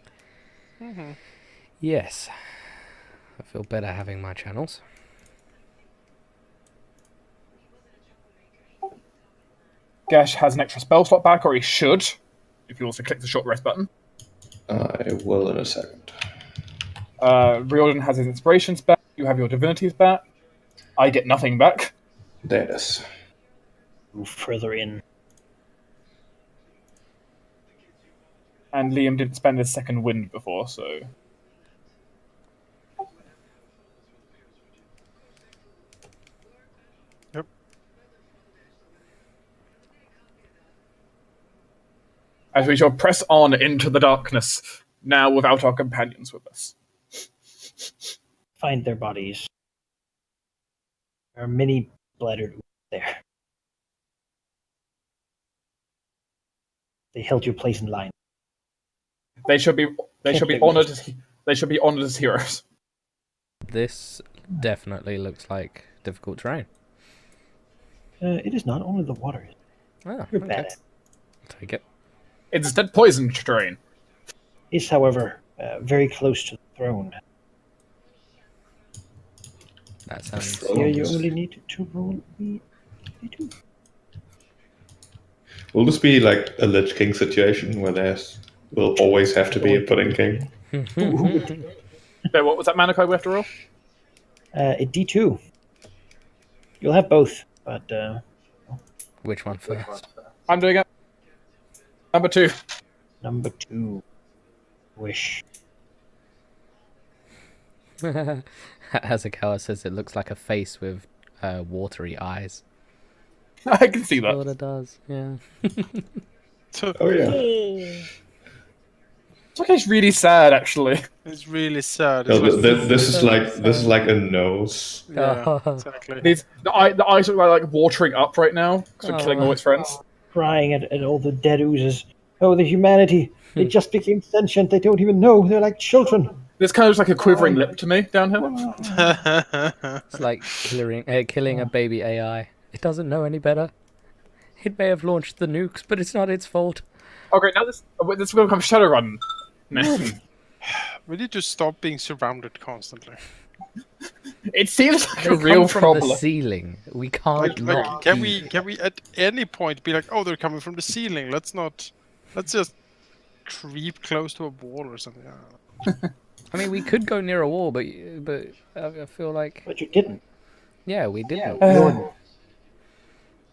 Yes. I feel better having my channels. Gash has an extra spell slot back, or he should, if you also click the short rest button. I will in a second. Riordan has his inspirations back. You have your divinities back. I get nothing back. There it is. Move further in. And Liam didn't spend his second wind before, so... Yep. As we shall press on into the darkness, now without our companions with us. Find their bodies. There are many bladdered there. They held your place in line. They should be honored as heroes. This definitely looks like difficult terrain. It is not only the water. Oh, You're okay. bad at it. Take it. It's instead poisoned terrain. Is, however, very close to the throne. That sounds... Here you only need to roll d2. Will this be like a Lich King situation where will always have to be a Pudding King? So what was that mana code we have to roll? A d2. You'll have both, but Which one first? I'm doing it. Number 2. number 2. Wish. Azakawa says it looks like a face with watery eyes. I can see That's what that. it does, yeah. Oh yeah. It's okay, it's really sad, actually. It's really sad. No, It's like- this is like a nose. yeah, exactly. The eyes are like watering up right now because we're killing all its friends. Crying at all the dead oozes. Oh, the humanity. They just became sentient. They don't even know. They're like children. This kind of looks like a quivering lip to me down here. It's like killing a baby AI. It doesn't know any better. It may have launched the nukes, but it's not its fault. Okay, now this is going to become Shadowrun. We need to stop being surrounded constantly. It seems like They a real come from problem. the ceiling. We can't not. Can be- we at any point be like, oh, they're coming from the ceiling? Let's just creep close to a wall or something. I don't know. I mean, we could go near a wall, but I feel like But you didn't. yeah, we didn't. Jordan.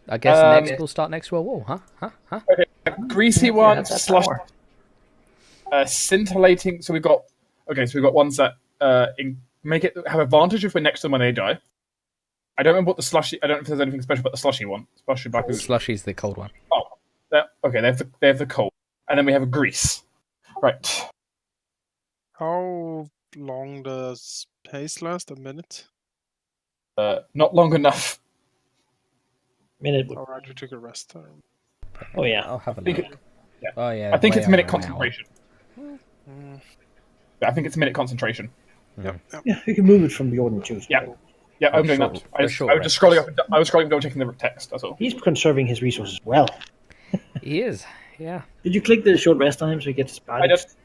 I guess next we'll start next to a wall, huh? Greasy Yeah, ones, that's slush, power. scintillating. So we've got ones that make it have advantage if we're next to them when they die. I don't remember what the slushy. I don't know if there's anything special about the slushy one. Slushy back. Slushy's the cold one. Oh, okay. They have the cold, and then we have a grease. Right. How long does haste last? A minute? Not long enough. Minute. All right, we took a rest. Oh yeah. I'll have a think look. Oh yeah. I think way it's minute over an hour. concentration. Mm, I think it's minute concentration. Yeah, you can move it from Jordan too. so Yeah. Yeah, I'm doing short- that. a short I was just scrolling up. I was scrolling, double checking the text. That's all. He's conserving his resources well. He is. Yeah. Did you click the short rest time so he gets spotted? I just.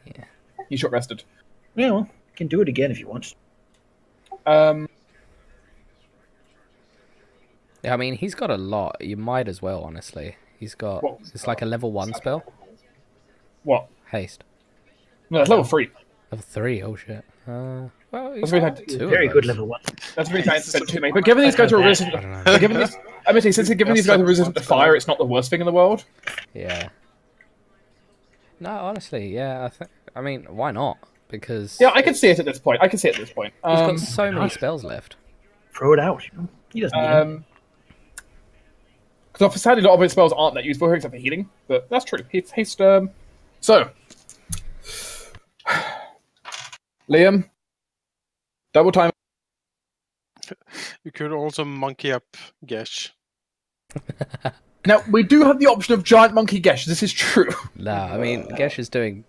Yeah. He short rested. Yeah, well, you can do it again if you want. Yeah, I mean, he's got a lot. You might as well, honestly. He's got. What? It's like a level 1 spell. What? Haste. No, it's level 3. Level 3, oh shit. Well, That's really hard. two Very of good those. level 1. That's really hard to spend too many. But given these guys are resistant, I don't know. but given these, I mean, since given these guys are resistant to fire, it's not the worst thing in the world. Yeah. No, honestly, yeah. I mean, why not? Because Yeah, I can see it at this point. he's got so many spells left. Throw it out. He doesn't need them. Because sadly, a lot of his spells aren't that useful except for healing. But that's true. Haste. So, Liam, double time. You could also monkey up Gesh. Now we do have the option of giant monkey Gesh. This is true. No, I mean, Gesh is doing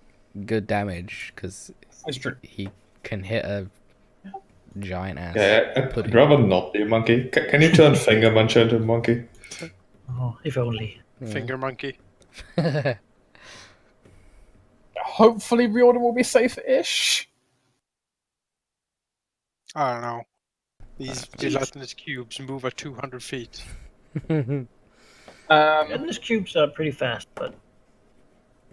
good damage because It's true. he can hit a giant ass. Yeah, I'd rather not be a monkey. Can you turn Finger Muncher into a monkey? Oh, if only. Finger monkey. Hopefully, Riordan will be safe-ish. I don't know. These gelatinous cubes move at 200 feet. And these cubes are pretty fast, but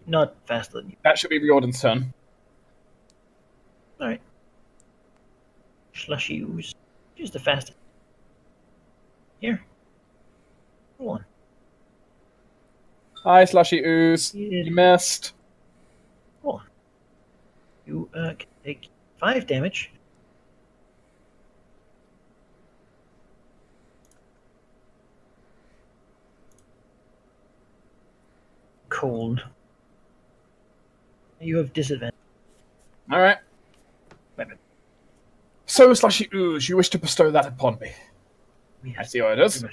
not faster than you. That should be Riordan's turn. Alright. Slushy ooze. She's the fastest. Here. Go on. Hi, Slushy Ooze. Yeah. You missed. Go on. You can take 5 damage. Cold. You have disadvantage. All right. Weapon. So, Slushy Ooze, you wish to bestow that upon me. I see how it is.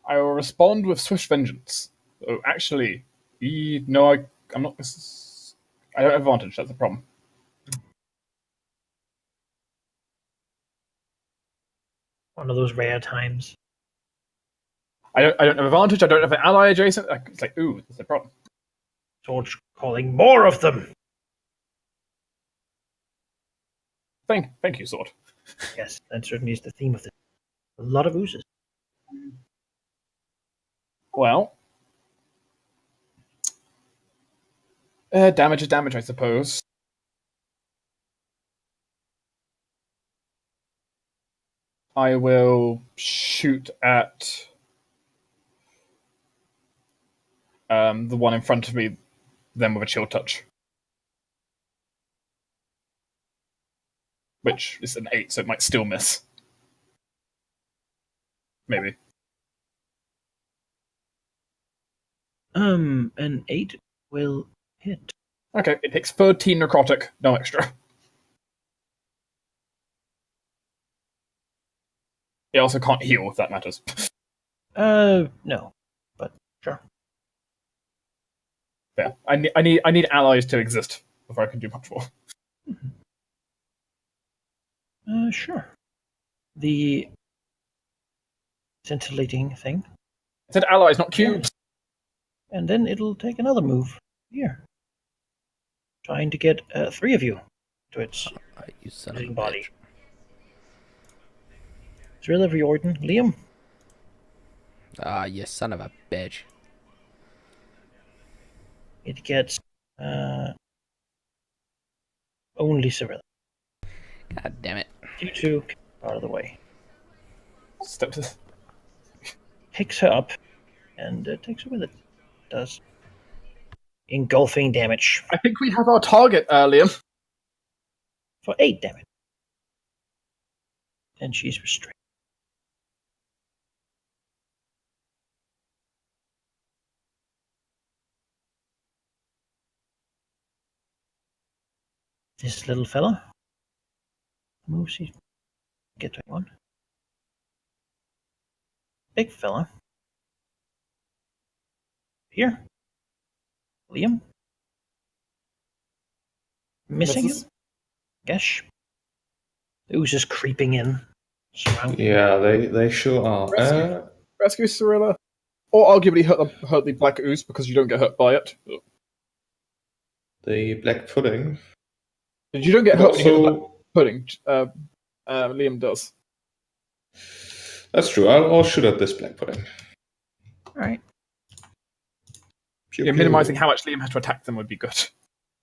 I will respond with swift vengeance. Oh, actually, no, I'm not. I don't have advantage. That's the problem. One of those rare times. I don't have advantage. I don't have an ally adjacent. It's like, ooh, that's the problem. Sword's calling more of them. Thank you, Sword. Yes, that certainly is the theme of this. A lot of oozes. Well, damage is damage, I suppose. I will shoot at the one in front of me, then with a chill touch. Which is an 8, so it might still miss. Maybe. An 8 will hit. Okay, it takes 13 necrotic, no extra. It also can't heal, if that matters. No, but sure. Yeah, I need allies to exist before I can do much more. Sure. The scintillating thing. I said allies, not cubes. And then it'll take another move. Here. Trying to get 3 of you to its You son of a body. bitch. Thriller, Riordan, Liam. Ah, you son of a bitch. It gets only Cyrilla. God damn it. You two out of the way. Step to Picks her up and takes her with it. Does engulfing damage I think we have our target, Liam. for 8 damage. And she's restrained. This little fella moves. He get to anyone. Big fella. Here. Liam. Missing Misses. him. Gesh. The ooze is creeping in. Surrounding. Yeah, they sure are. Rescue Cyrilla. Or arguably hurt the black ooze because you don't get hurt by it. The black pudding. You don't get hurt when you hit the black Also, pudding. Liam does. that's true. I'll shoot at this black pudding. Alright. Pew, Yeah, pew. minimizing how much Liam has to attack them would be good.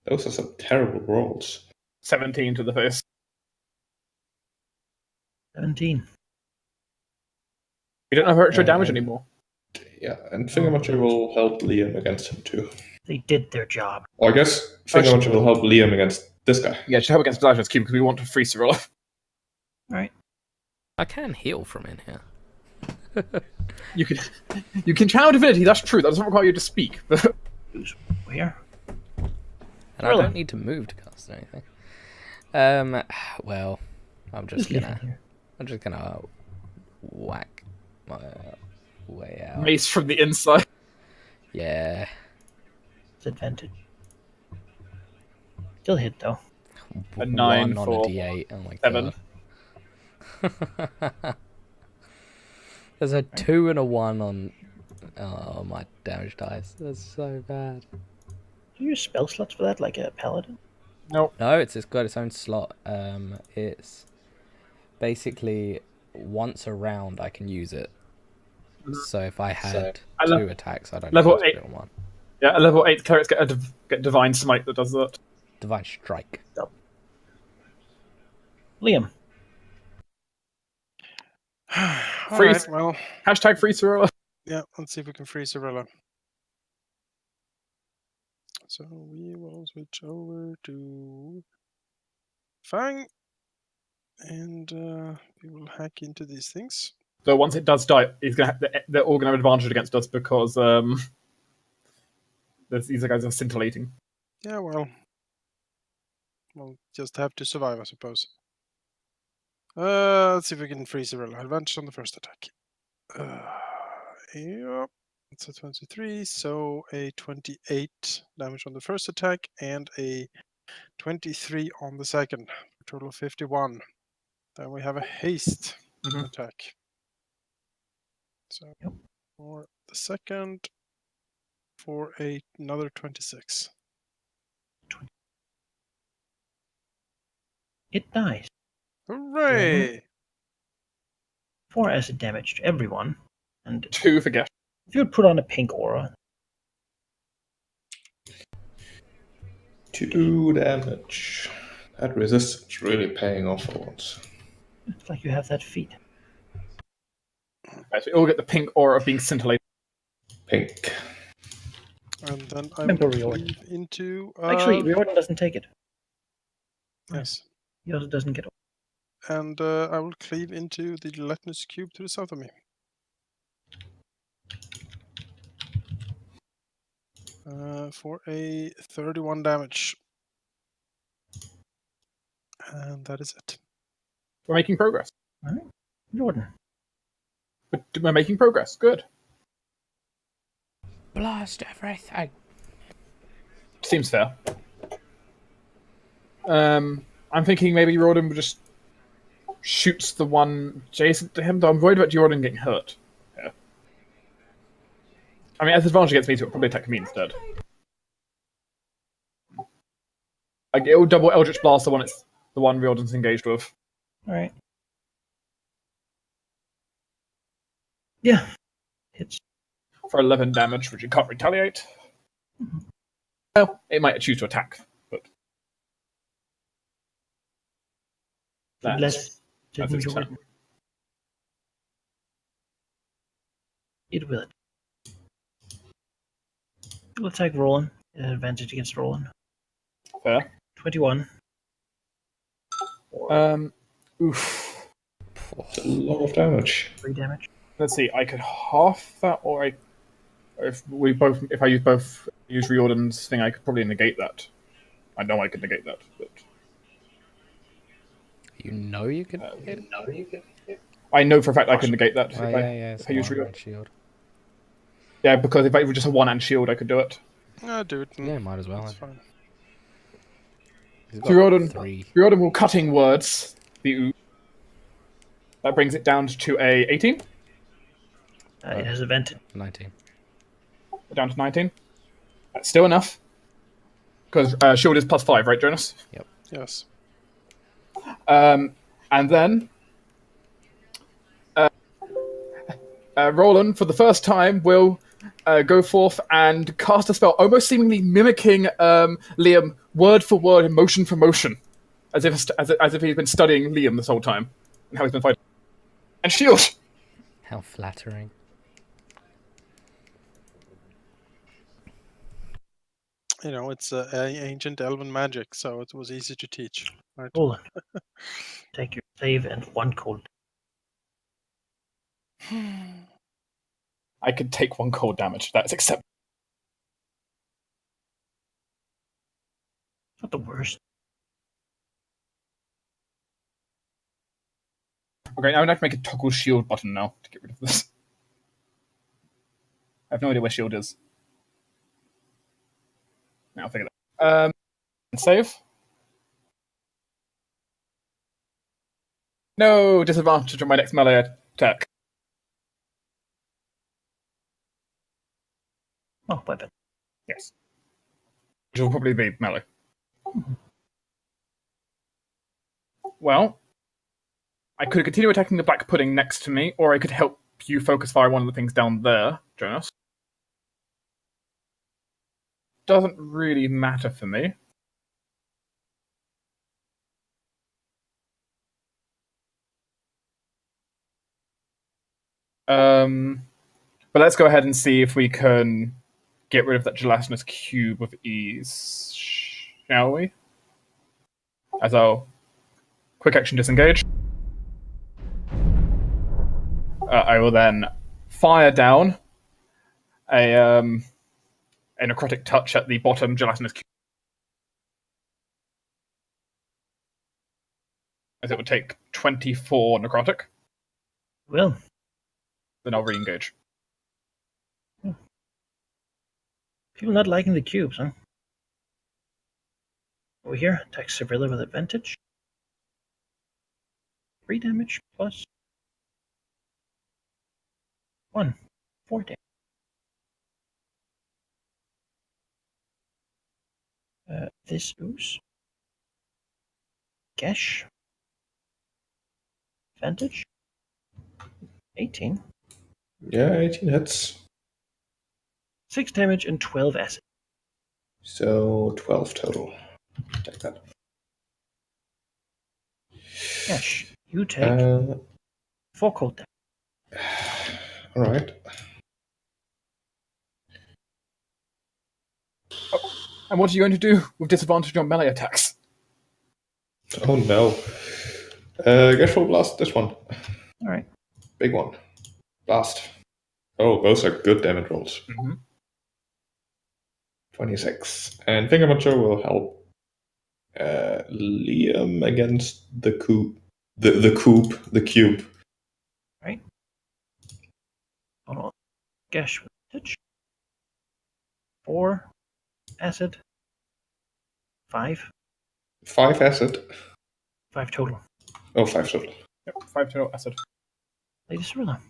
Those are some terrible rolls. 17 to the face. 17. You don't have extra damage And- anymore. Yeah, and Fingermuncher will help Liam against him too. They did their job. Or I guess Fingermuncher will help Liam against this guy. Yeah, just help against Elijah's cube because we want to free Cyrilla. Alright. I can heal from in here. You can channel divinity. That's true. That doesn't require you to speak. But Who's where? And I don't need to move to cast anything. Well, I'm just Who's living gonna here? whack my way out. mace from the inside. Yeah. It's advantage. Still hit though. A 9 1 on for a D8. Oh my 7. god. There's a 2 and a 1 on. Oh, my damage dice. That's so bad. Do you use spell slots for that, like a paladin? No. No, it's got its own slot. It's basically once a round I can use it. So if I had I 2 attacks, I'd only level cast it 8. on 1. Yeah, at level 8 clerics get divine smite that does that. Divine Strike. Liam. Freeze. Alright, well, Hashtag free Cyrilla. yeah, let's see if we can free Cyrilla. So we will switch over to Fang, and we will hack into these things. So once it does die, they're all going to have advantage against us because these guys are scintillating. Yeah, well, we'll just have to survive, I suppose. Let's see if we can free Cyrilla. Advantage on the first attack. Yep. It's a 23, so a 28 damage on the first attack and a 23 on the second. Total of 51. Then we have a haste attack. So for the second, for another 26. It dies. Hooray! 4 acid damage to everyone. And 2 for Gesh. if you would put on a pink aura, 2 damage. That resistance really paying off for once. it's like you have that feat. Right, so we all get the pink aura of being scintillated. Pink. And then I Remember will Riordan. move into... Actually, Riordan doesn't take it. yes. He also doesn't get. And I will cleave into the gelatinous cube to the south of me. For a 31 damage. And that is it. We're making progress. Alright. Riordan. We're making progress. Good. Blast everything. Seems fair. I'm thinking maybe Jordan would just shoots the one adjacent to him, though I'm worried about Jordan getting hurt. Yeah. I mean, as advantage against me, so it'll probably attack me instead. Like, it'll double Eldritch Blast the one Riordan's engaged with. Alright. Yeah. Hits. For 11 damage, which you can't retaliate. Well, it might choose to attack, but... Less to that's its Riordan. turn. It will. We'll attack Roland. Advantage against Roland. Fair. 21. Oof. That's a lot of damage. 3 damage. Let's see, I could half that, or if I use Riordan's thing, I could probably negate that. I know I could negate that, but You know you can. I know for a fact I could negate that Oh, yeah, if I use Riordan. shield. Yeah, because if I was just a one-hand shield, I could do it. Do it. Yeah, might as well. That's fine. He's So Riordan, 3. Riordan will cutting words the ooze. That brings it down to a 18, It has advantage. 19. down to 19. That's still enough. Because shield is +5, right, Jonas? Yes. And then Roland, for the first time, will go forth and cast a spell, almost seemingly mimicking Liam word for word and motion for motion, as if he's been studying Liam this whole time and how he's been fighting. And shield. How flattering. You know, it's ancient elven magic, so it was easy to teach. Right? Hold on. Take your save and 1 cold. I could take 1 cold damage. That's acceptable. Not the worst. Okay, now I have to make a toggle shield button now to get rid of this. I have no idea where shield is. Now I'll figure that out. Save. No disadvantage on my next melee attack. Oh, weapon. Yes. Which will probably be melee. Well, I could continue attacking the black pudding next to me, or I could help you focus fire one of the things down there, Jonas. Doesn't really matter for me. But let's go ahead and see if we can get rid of that gelatinous cube with ease, shall we? As I'll quick action disengage. I will then fire down a necrotic touch at the bottom gelatinous cube. As it would take 24 necrotic. Well, Then I'll re-engage. people not liking the cubes, huh? Over here, attack severely with advantage. 3 damage plus 1. 4 damage. This ooze. Gash. Advantage. 18. Yeah, 18 hits. 6 damage and 12 acid. So 12 total. Take that. Gash, you take 4 cold damage. Alright. And what are you going to do with disadvantage on melee attacks? Oh no. Guess we'll blast this one. Alright. Big one. Blast. Oh, those are good damage rolls. Mm-hmm. 26. And Fingermuncher will help Liam against the cube. The cube. Right. Hold on. Gash with advantage. 4 acid. 5. 5 acid. 5 total. Oh, 5 total. Yep, 5 total acid. Lady Cirilla.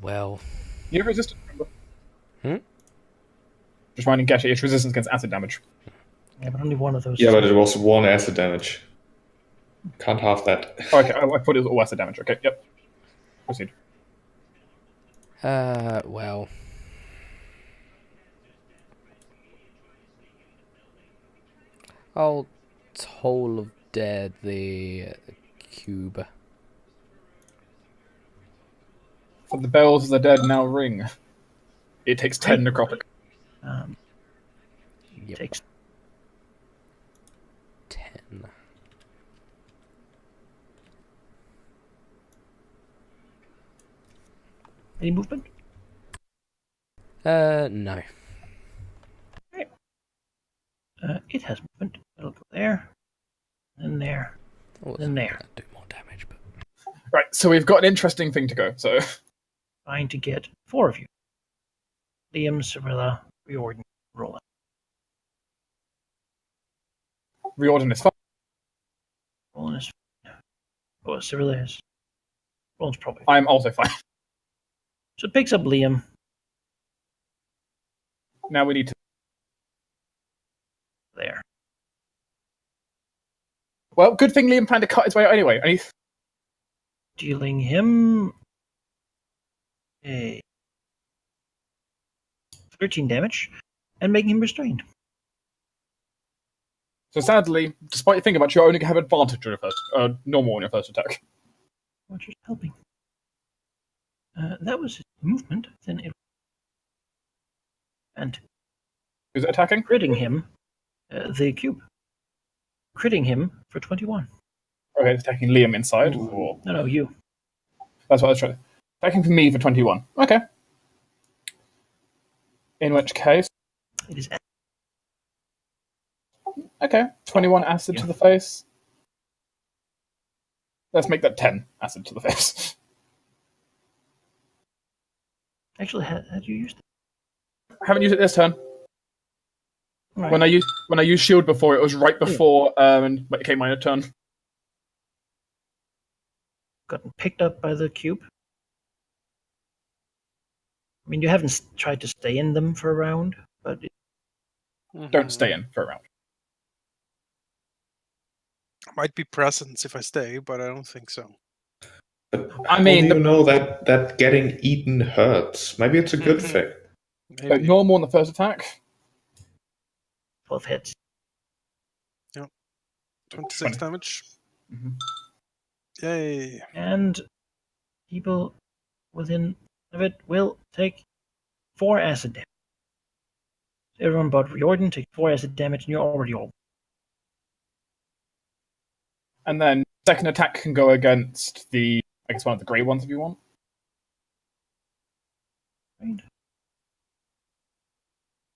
Well. You have resistance, remember? Hmm? Just reminding Gash, it's resistance against acid damage. Yeah, but only one of those. Yeah, but it was 1 acid damage. Can't half that. Oh, okay, I thought it was all acid damage. Okay, yep. Proceed. Well. I'll Toll of Dead the cube. For the bells of the dead now ring. It takes 10 necrotic. Yep. Takes 10. any movement? No. It has movement. It'll go there, and there, Oh, and there. that'd do more damage, but Right, so we've got an interesting thing to go, so... Trying to get 4 of you. Liam, Cirilla, Riordan, Roland. Riordan is fine. Roland is fine. Oh, Cirilla is. Roland's probably. I'm also fine. So it picks up Liam. Now we need to... There. Well, good thing Liam planned to cut his way out anyway. And he's... Dealing him a 13 damage and making him restrained. So sadly, despite you thinking about it, you only have advantage on your first, normal on your first attack. Watcher's helping. That was his movement. Then it and Who's it attacking? critting him, the cube. Critting him for 21. Okay, it's attacking Liam inside. Or... No, you. That's what I was trying to... Attacking for me for 21. Okay. In which case... It is. Okay, 21 acid to the face. Let's make that 10 acid to the face. Actually, had you used it? I haven't used it this turn. Right. When I used shield before, it was right before it became my turn. Gotten picked up by the cube. I mean, you haven't tried to stay in them for a round, but Don't stay in for a round. Might be presence if I stay, but I don't think so. But I mean, how do you know that getting eaten hurts? Maybe it's a good thing. Maybe. normal on the first attack. 12 hits. 26 damage. Mhm. Yay. And people within of it will take 4 acid damage. Everyone but Riordan takes 4 acid damage, and you're already all. And then second attack can go against the, I guess, one of the grey ones if you want. Right.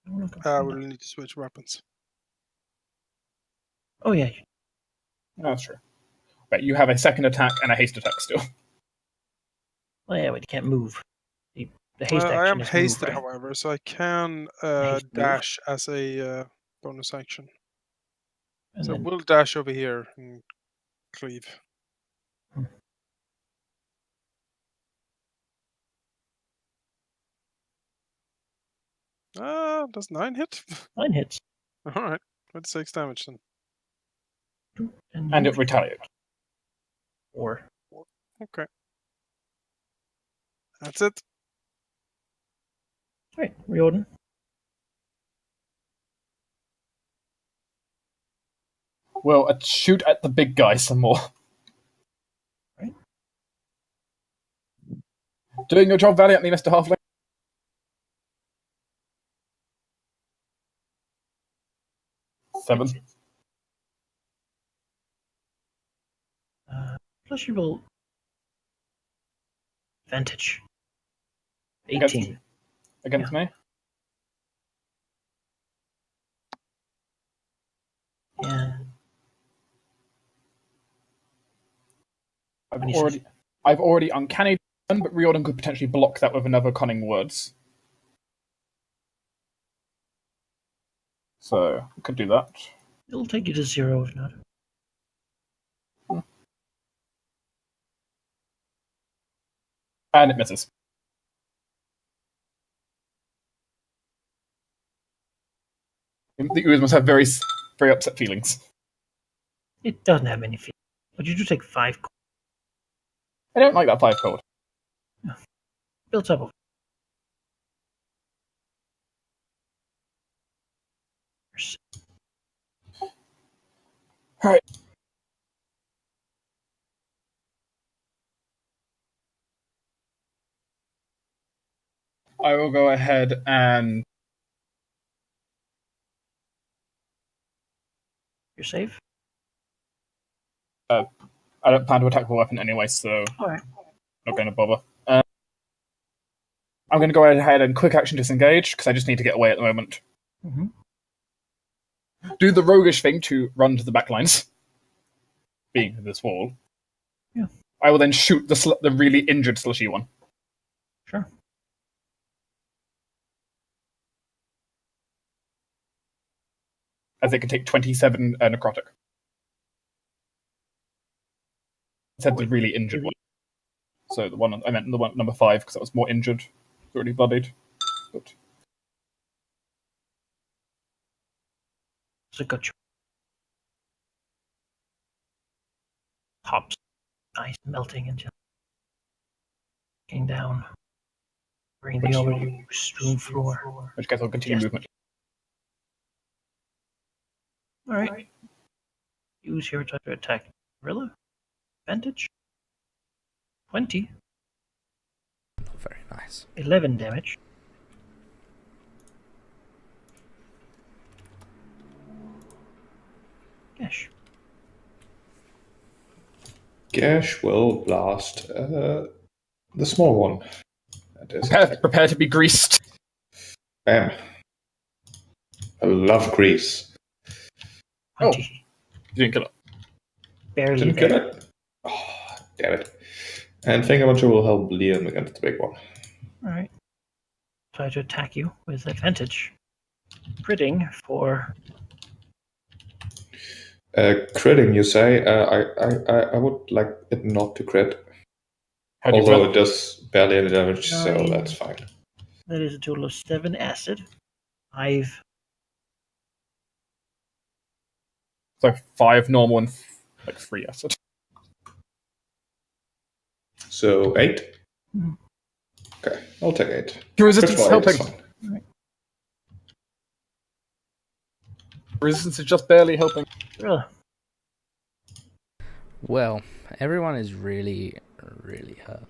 We'll need to switch weapons. Oh, yeah. That's true. But you have a second attack and a haste attack still. Well, yeah, but you can't move. The haste action I am is hasted, move, right? however, so I can Haste move. dash as a bonus action. And So then, we'll dash over here and cleave. Does 9 hit? 9 hits. Alright, 26 damage then. And it retaliates. Or Okay. That's it. right, Riordan. We'll shoot at the big guy some more. Right. Doing your job valiantly, Mr. Halfling. Seven. Plus you roll advantage. 18. Against me? Yeah. I've already uncanny done, but Riordan could potentially block that with another cunning words. So we could do that. It'll take you to 0 if not. And it misses. The ooze must have very, very upset feelings. It doesn't have any fear. But you do take 5 I don't like that 5 cold. built up over. Alright. I will go ahead and... You're safe? I don't plan to attack with a weapon anyway, so Alright. not going to bother. I'm going to go ahead and quick action disengage, because I just need to get away at the moment. Mm-hmm. Do the roguish thing to run to the back lines. Being this wall. Yeah. I will then shoot the really injured slushy one. Sure. As it can take 27 necrotic. I said the really injured one. So the one I meant the one number 5 because that was more injured, already bloodied. But So got you. Hops. Ice melting and just getting down. Bring me over, you strewn floor. In which case I'll continue Yes. movement. Alright. Use your type to attack. Gorilla? Advantage? 20. Not very nice. 11 damage. Gash. Gash will blast the small one. That is Prepare to be greased. Bam. I love grease. 20. You didn't kill it. Barely Didn't get there. it? Oh, damn it. And Fingermuncher will help Liam against the big one. Alright. Try to attack you with advantage. Critting for Critting, you say? I would like it not to crit. How do you Although prevent- it does barely any damage, so 9. that's fine. that is a total of 7 acid. 5 So 5 normal and 3 acid. So 8? Mhm. Okay, I'll take 8. Your resistance is Crit for 8 helping. fine. Resistance is just barely helping. Gorilla. Well, everyone is really, really hurt.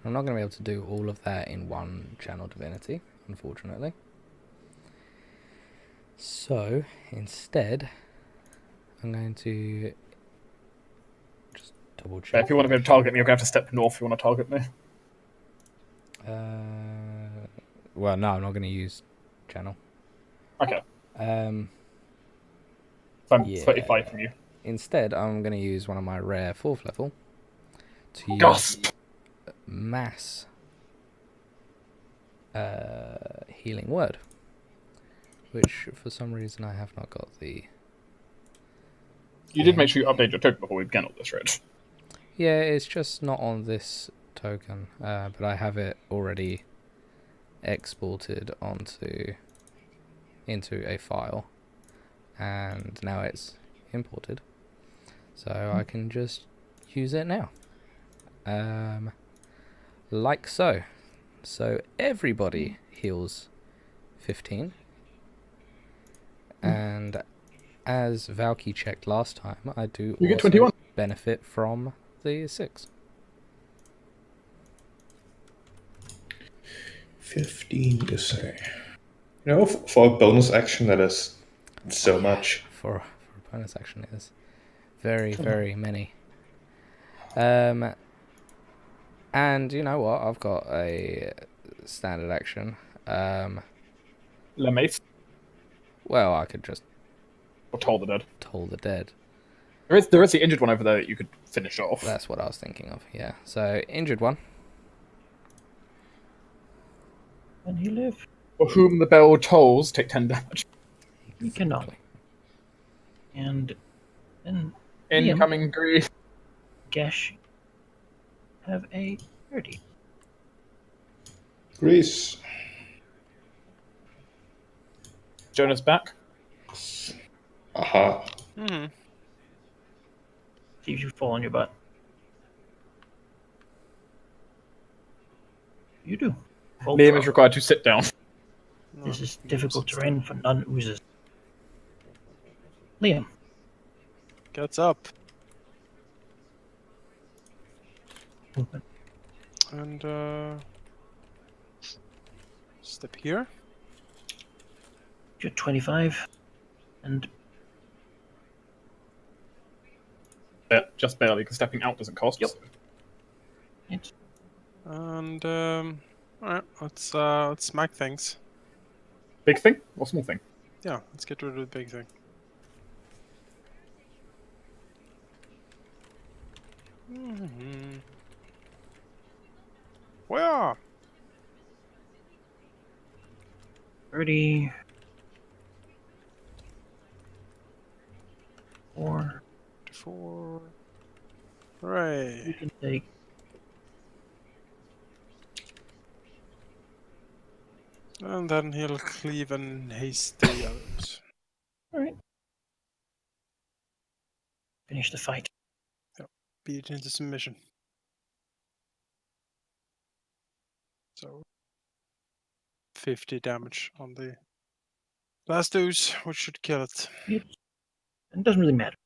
I'm not going to be able to do all of that in one channel divinity, unfortunately. So, instead, I'm going to just double Yeah, check. if you want to be able to target me, you're going to have to step north if you want to target me. Well, no, I'm not going to use channel. Okay. Um, So I'm Yeah. 35 from you. Instead, I'm going to use one of my rare 4th level to use Gasp! mass healing word, which for some reason I have not got the. You did make sure you update your token before we began all this, right? Yeah, it's just not on this token, but I have it already exported into a file, and now it's imported, so I can just use it now. Like so. So everybody heals 15, and as Valky checked last time, I do You get also 21. benefit from the 6. 15, you say? You know, for a bonus action, that is so much. For a bonus action, it is very, very many. And you know what? I've got a standard action. Lemace, Well, I could just or Toll the Dead. toll the dead. There is the injured one over there that you could finish off. That's what I was thinking of. Yeah. So injured one. Can he live? For whom the bell tolls, take 10 damage. He cannot. Exactly. And then Incoming grease. Gash have a 30. Grease. Jonas back. Aha. Hmm. See if you fall on your butt. You do. Full Liam pro. is required to sit down. This is difficult terrain for non-oozes. Liam. Gets up Movement. and step here. You're 25. And Just barely, because stepping out doesn't cost. Yep. So. it's And alright, let's smack things. Big thing or small thing? Yeah, let's get rid of the big thing. Mm-hmm. Where? 30. 4. 4. You Hooray. can take And then he'll cleave and haste the others. Alright. Finish the fight. Beat it into submission. So 50 damage on the last dose, which should kill it. It doesn't really matter.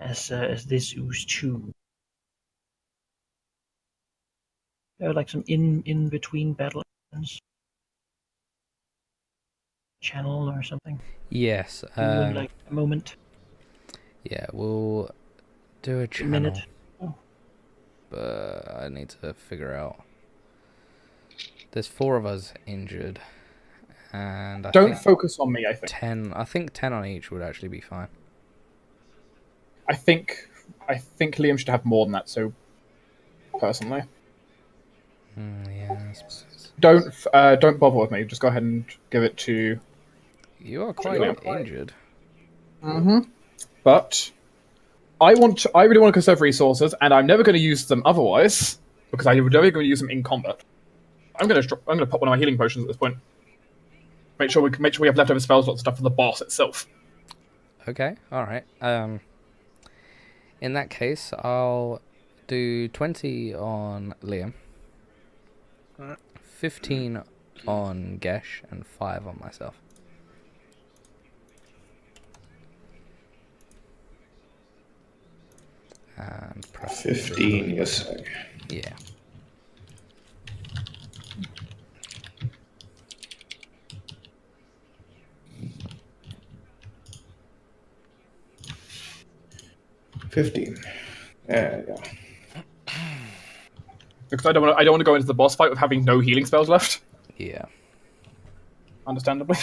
As this ooze too. There are like some in between battle actions. Channel or something. Yes. Do in like a moment. Yeah, we'll do a A channel. minute. Oh. But I need to figure out. There's 4 of us injured, and I Don't think focus on me, I think. 10. I think 10 on each would actually be fine. I think Liam should have more than that, so personally. Yeah, I suppose. Don't bother with me. Just go ahead and give it to. You are quite injured. But I really want to conserve resources, and I'm never going to use them otherwise because I'm never going to use them in combat. I'm going to pop one of my healing potions at this point. Make sure we have leftover spell slots and stuff for the boss itself. Okay, alright. In that case, I'll do 20 on Liam, 15 on Gesh, and 5 on myself. And press 15, yes, sir. Yeah. Yeah. Because I don't want to go into the boss fight with having no healing spells left. Yeah. Understandably.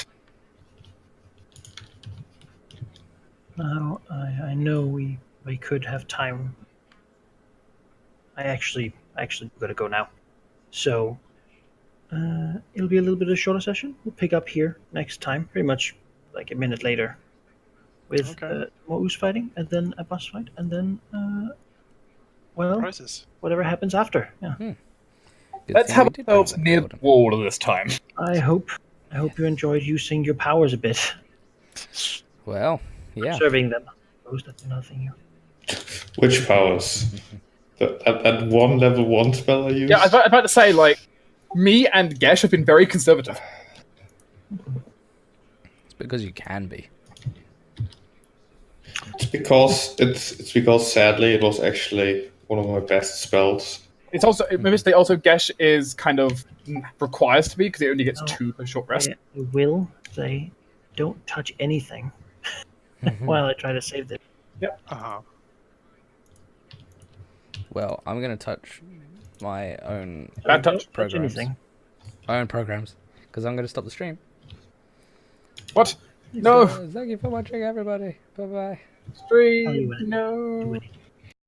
Now I know we could have time. I actually gotta go now. So it'll be a little bit of a shorter session. We'll pick up here next time, pretty much like a minute later, with more ooze fighting, and then a boss fight, and then Prizes. whatever happens after. Yeah. Good Let's thing have we did bring ourselves back near the Gordon. wall this time. I hope you enjoyed using your powers a bit, Well, yeah. serving them. That's another thing here. Which powers? That one level 1 spell I used? Yeah, I was about to say, like, me and Gesh have been very conservative. It's because you can be. It's because sadly it was actually one of my best spells. It's also Gesh is kind of requires to be because it only gets 2 per short rest. I will say, don't touch anything while I try to save this. Yep. Well, I'm going to touch my own Bad touch. Touch anything. My own programs, because I'm going to stop the stream. What? No. Thank you for watching, everybody. Bye-bye. Stream. No. Do anything.